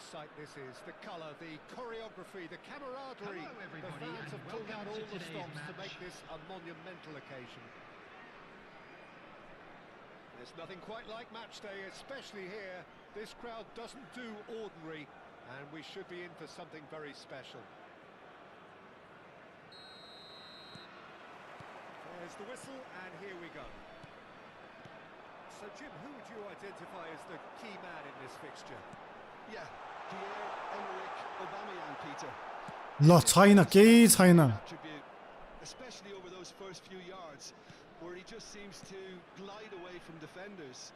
a sight this is. The colour, the choreography, the camaraderie. Hello, everybody, The fans and have pulled out welcome all to the today's stops to match. make this a monumental occasion. There's nothing quite like match day, especially here. This crowd doesn't do ordinary, and we should be in for something very special. There's the whistle, and here we go. So, Jim, who would you identify as the key man in this fixture? Yeah, Pierre-Emerick Aubameyang, Peter. ल छैन केही छैन Attribute, especially over those first few yards, where he just seems to glide away from defenders,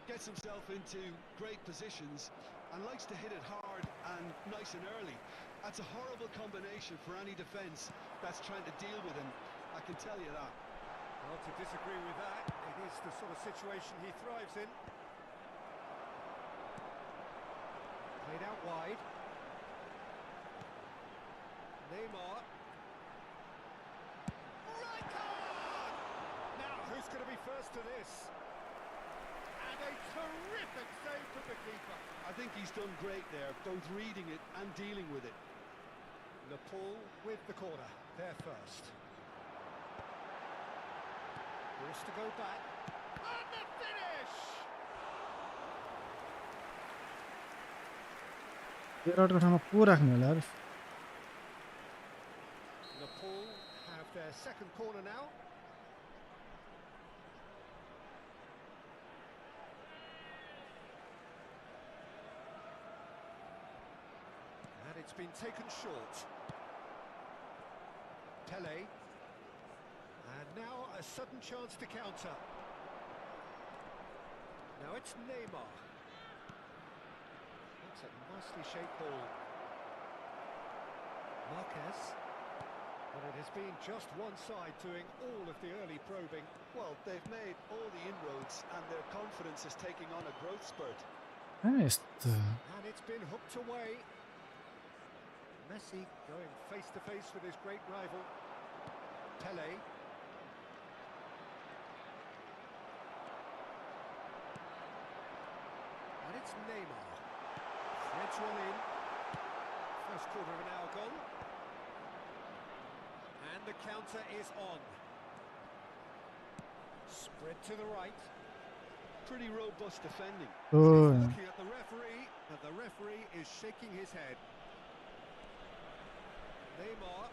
gets himself into great positions, and likes to hit it hard and nice and early. That's a horrible combination for any defence that's trying to deal with him, I can tell you that. Well, to disagree with that, it is the sort of situation he thrives in. Played out wide. Neymar. Rijkaard! Now, who's going to be first to this? And a terrific save from the keeper. I think he's done great there, both reading it and dealing with it. Nepal with the corner, there first. Forced to go back. And the finish! जेराडको ठाउँमा को राख्ने होला यार Nepal have their second corner now. And it's been taken short. Pele. And now a sudden chance to counter. Now it's Neymar. That's a nicely shaped ball. Marquez. But it has been just one side doing all of the early probing. Well, they've made all the inroads and their confidence is taking on a growth spurt. यस्तो And it's been hooked away. Messi going face to face with his great rival. Pele. And it's Neymar. Threads one in. First quarter of an hour gone. And the counter is on. Spread to the right. Pretty robust defending. Oh Looking at the referee, and the referee is shaking his head. Neymar.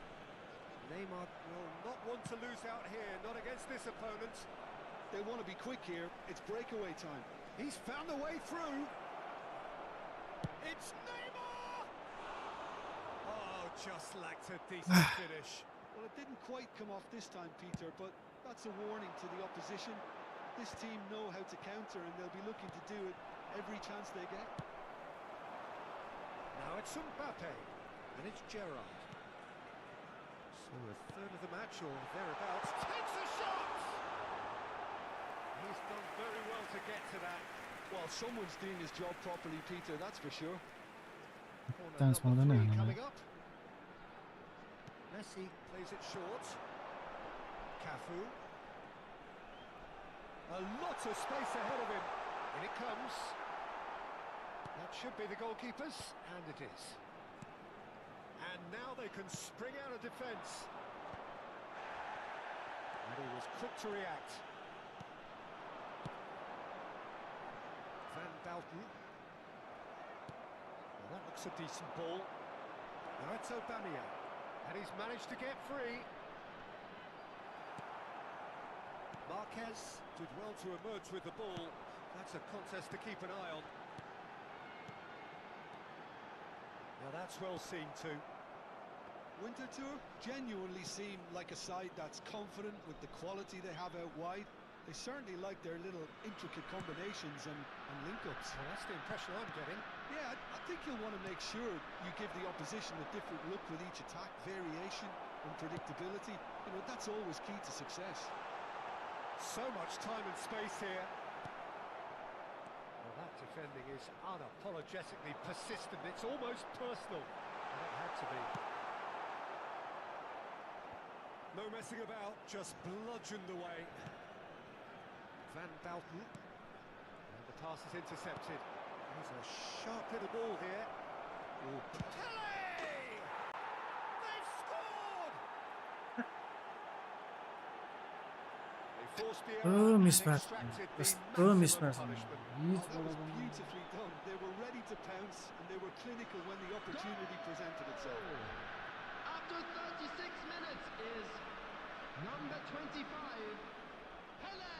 Neymar will not want to lose out here, not against this opponent. They want to be quick here. It's breakaway time. He's found a way through. It's Neymar! Oh, just lacked a decent finish. Well, it didn't quite come off this time, Peter, but that's a warning to the opposition. This team know how to counter and they'll be looking to do it every chance they get. Now it's Mbappe, and it's Gerrard. So a third of the match or thereabouts. Takes a shot! He's done very well to get to that. Well, someone's doing his job properly, Peter, that's for sure. Corner Dance number more than 3 that, coming up. Messi plays it short. Cafu. A lot of space ahead of him. In it comes. That should be the goalkeepers, and it is. And now they can spring out of defence. And he was quick to react. Van Belten. Well, that looks a decent ball. Now it's Aubameyang. And he's managed to get free. Marquez did well to emerge with the ball. That's a contest to keep an eye on. Now that's well seen too. Winter Tour genuinely seem like a side that's confident with the quality they have out wide. They certainly like their little intricate combinations and link-ups. Well, that's the impression I'm getting. Yeah, I think you'll want to make sure you give the opposition a different look with each attack, variation and predictability. You know, that's always key to success. So much time and space here. Well, that defending is unapologetically persistent. It's almost personal. And it had to be. No messing about, just bludgeoned away. Van Belten. And the pass is intercepted. There's a sharp little ball here. Oh, Pele! They've scored! They forced the error and mismatch. extracted the Kस्तो maximum mismatch. punishment. Oh, that was beautifully done. They were ready to pounce, and they were clinical when the opportunity presented itself. After 36 minutes is number 25, Pele!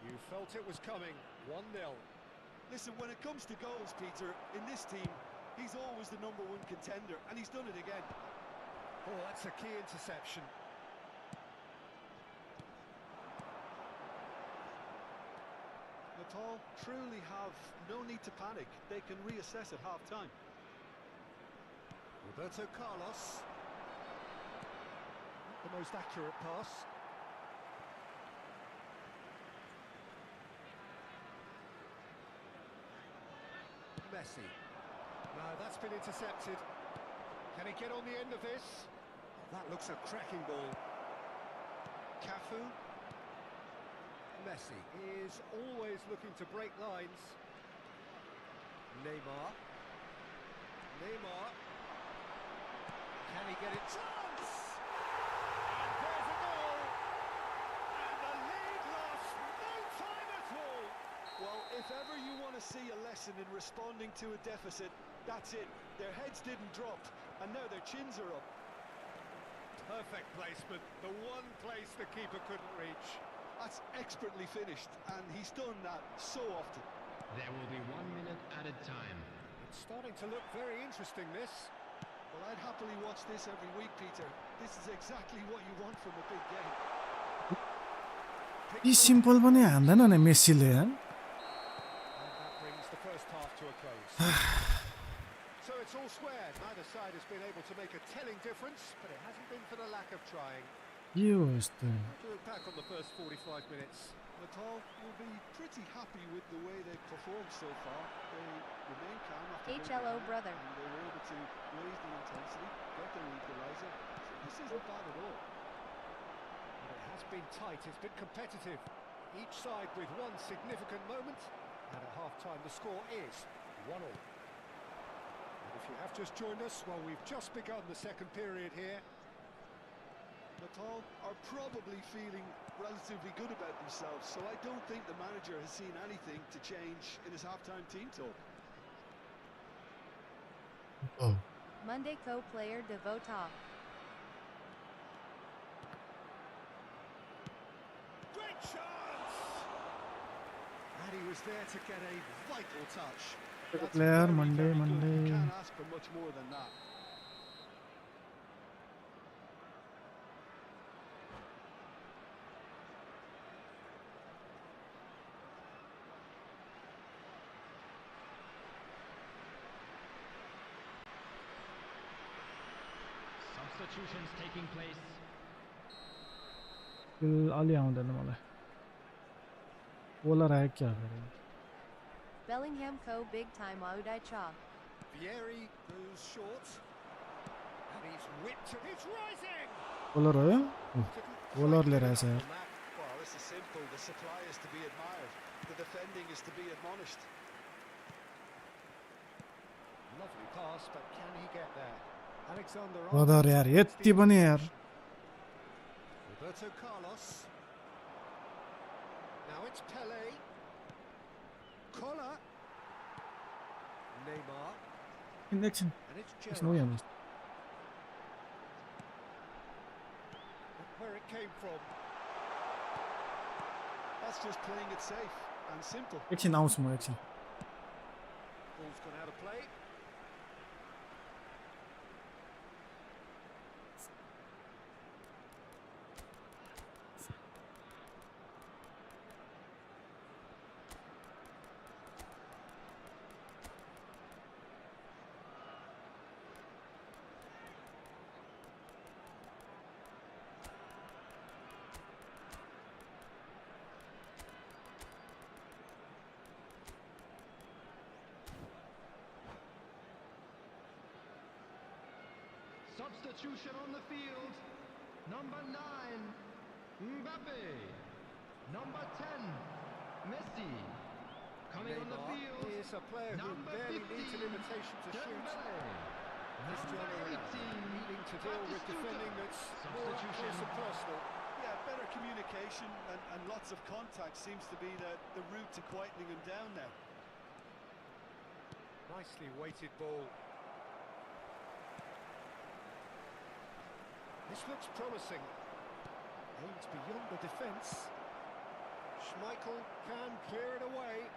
You felt it was coming. 1-0. Listen, when it comes to goals, Peter, in this team, he's always the #1 contender, and he's done it again. Oh, that's a key interception. Natal truly have no need to panic. They can reassess at half-time. Roberto Carlos. The most accurate pass. Messi. No, that's been intercepted. Can he get on the end of this? That looks a cracking ball. Cafu. Messi is always looking to break lines. Neymar. Neymar. Can he get it? Chance! And there's a goal! And the lead lost no time at all! Well, if ever you want to see a lesson in responding to a deficit, that's it. Their heads didn't drop, and now their chins are up. Perfect placement, the one place the keeper couldn't reach. That's expertly finished, and he's done that so often. There will be 1 minute added time. It's starting to look very interesting, this. Well, I'd happily watch this every week, Peter. This is exactly what you want from a big game. यी simple पनि हान्दैन नि मेसीले हैन And that brings the first half to a close. So it's all square. Neither side has been able to make a telling difference, but it hasn't been for the lack of trying. के हो यस्तो To look back on the first 45 minutes. Natal will be pretty happy with the way they've performed so far. They remain calm after going HLO behind, brother. and they were able to raise the intensity, get their equaliser. So this isn't bad at all. And it has been tight, it's been competitive. Each side with one significant moment. And at half-time the score is 1-1. And if you have just joined us, well, we've just begun the second period here. Natal are probably feeling relatively good about themselves, so I don't think the manager has seen anything to change in his half-time team talk. Oh. Monday co-player Devota. Great chance! And he was there to get a vital touch. That's player, very, Monday, very good. Monday. You can't ask for much more than that. Substitutions taking place. अलि आउँदैन मलाई bowler आयो क्या गरे Bellingham co big time Audai Cha. Vieri goes short. And he's whipped to... It's rising! Bowler हो बोलरले Quite रहेछ good यार on that. Well, this is simple. The supply is to be admired. The defending is to be admonished. Lovely pass, but can he get there? Alexander brother यार यति पनि यार Roberto Carlos. Now it's Pele. Collar. Neymar. एकछिन And it's एकछिन उयो Gerrard. हेर्नुहोस् Look where it came from. That's just playing it safe and simple. एकछिन आउँछु म एकछिन Ball's gone out of play. Substitution on the field. Number 9, Mbappe. Number 10, Messi. Coming on the Neymar field, is a player who number barely 15, needs an invitation to shoot. Dembele. Cristiano Number Ronaldo 18, needing to deal with Batistuta. defending that's more up close and personal. Yeah, better communication and lots of contact seems to be the route to quietening him down now. Nicely weighted ball. This looks promising. Aims beyond the defence. Schmeichel can clear it away.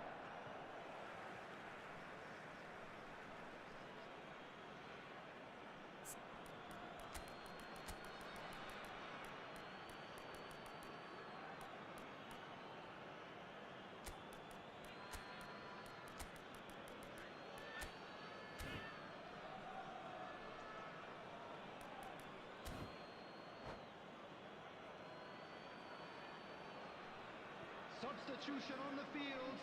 Substitution on the field.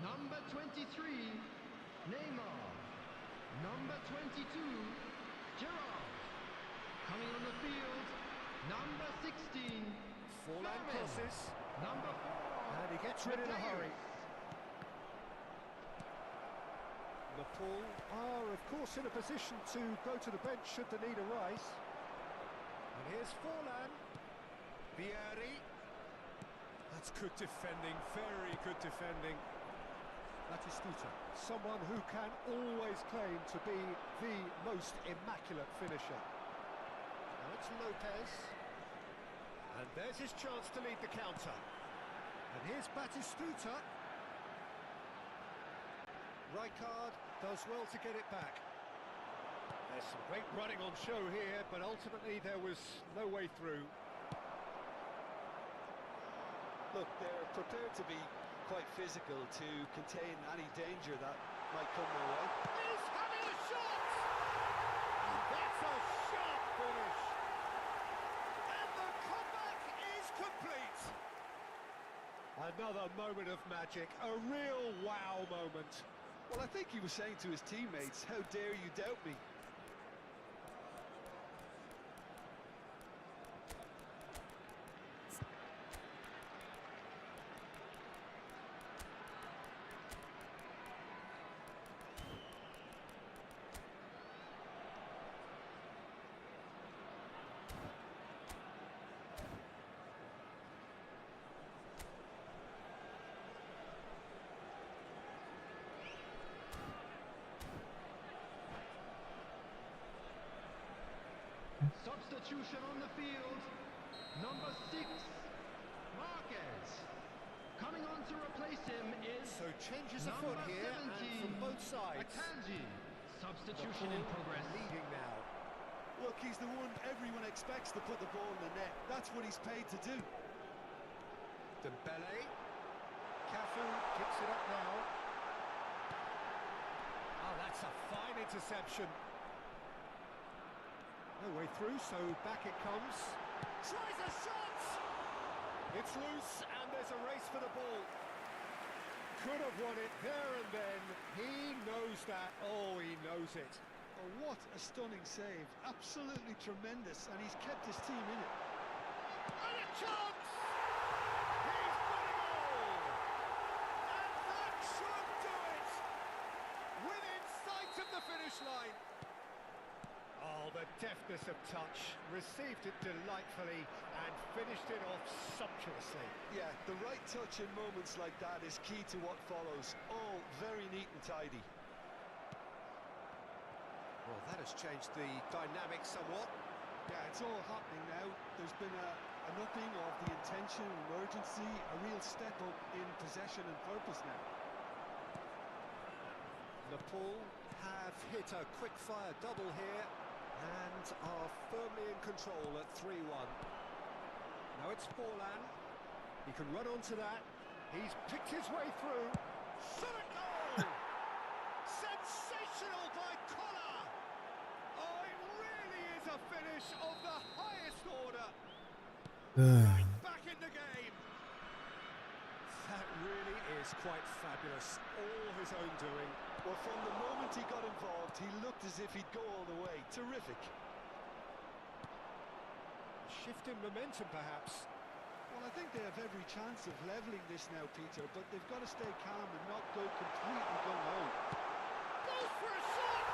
Number 23, Neymar. Number 22, Gerrard. Coming on the field, number 16, Forlan crosses. Number 4, And he gets rid in a hurry. Liverpool are, of course, in a position to go to the bench should the need arise. And here's Forlan. Vieri. That's good defending, very good defending. Batistuta, someone who can always claim to be the most immaculate finisher. Now it's Lopez. And there's his chance to lead the counter. And here's Batistuta. Rijkaard does well to get it back. There's some great running on show here, but ultimately there was no way through. Look, they're prepared to be quite physical to contain any danger that might come their way. He's having a shot! And that's a sharp finish! And the comeback is complete! Another moment of magic, a real wow moment. Well, I think he was saying to his teammates, how dare you doubt me? Substitution on the field. Number 6, Marquez. Coming on to replace him is So changes a number foot here, and 17, from both sides. Akanji. Substitution in progress. Leading now. Look, he's the one everyone expects to put the ball in the net. That's what he's paid to do. Dembele. Cafu picks it up now. Oh, that's a fine interception. No way through, so back it comes. Tries a shot! It's loose, and there's a race for the ball. Could have won it there and then. He knows that. Oh, he knows it. Oh, what a stunning save. Absolutely tremendous, and he's kept his team in it. And a chance! He's got it all! And that should do it! Within sight of the finish line. Oh, the deftness of touch. Received it delightfully and finished it off sumptuously. Yeah, the right touch in moments like that is key to what follows. All very neat and tidy. Well, that has changed the dynamic somewhat. Yeah, it's all happening now. There's been an upping of the intention and urgency, a real step up in possession and purpose now. Liverpool have hit a quick-fire double here and are firmly in control at 3-1. Now it's Forlan. He can run onto that. He's picked his way through. Shot a goal! Sensational by Collar! Oh, it really is a finish of the highest order. Right back in the game. That really is quite fabulous. All his own doing. Well, from the moment he got involved, he looked as if he'd go all the way. Terrific. Shift in momentum, perhaps. Well, Well, I think they have every chance of levelling this now, Peter, but they've got to stay calm and not go completely gung-ho. Goes for a shot!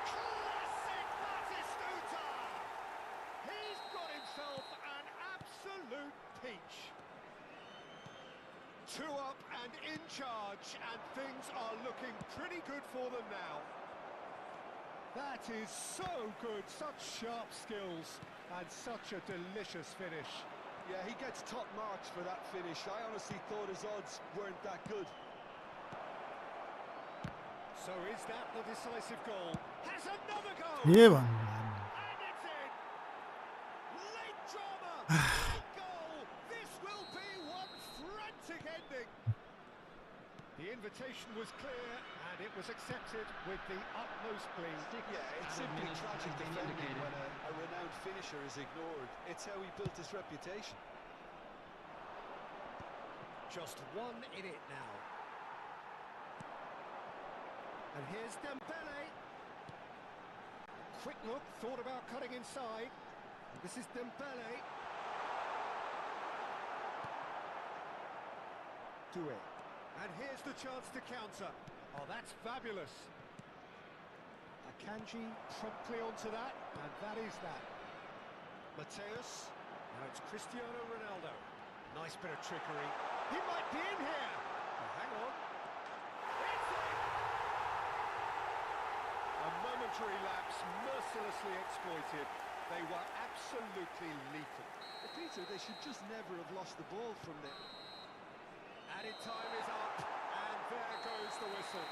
Classic Batistuta! He's got himself an absolute peach. 2 up and in charge, and things are looking pretty good for them now. That is so good, such sharp skills, and such a delicious finish. Yeah, he gets top marks for that finish. I honestly thought his odds weren't that good. So is that the decisive goal? Has another goal! के भन्नु And it's in! Late drama! Late goal! This will be one frantic ending! The invitation was clear, and it was accepted with the utmost glee. Yeah, it's simply tragic defending when a renowned finisher is ignored. It's how he built his reputation. Just 1 in it now. And here's Dembele. Quick look, thought about cutting inside. This is Dembele. Doué. And here's the chance to counter. Oh, that's fabulous. Akanji promptly onto that, and that is that. Mateus. Now it's Cristiano Ronaldo. Nice bit of trickery. He might be in here. Oh, hang on. It's in! A momentary lapse, mercilessly exploited. They were absolutely lethal. But Peter, they should just never have lost the ball from there. Added time is up, and there goes the whistle.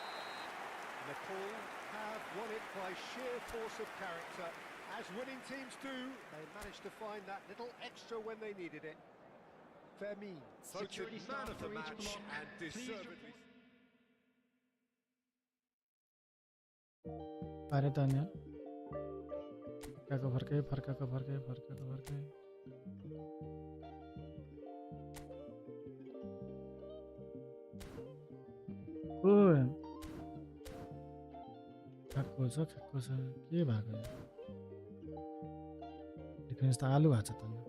Nepal have won it by sheer force of character. As winning teams do, they managed to find that little extra when they needed it. Fermin, voted Security man staff of the for each match block. and Please deservedly. पारे त नि फर्काको फर्कै ओ खाएको छ के भएको defence त आलु भएको छ त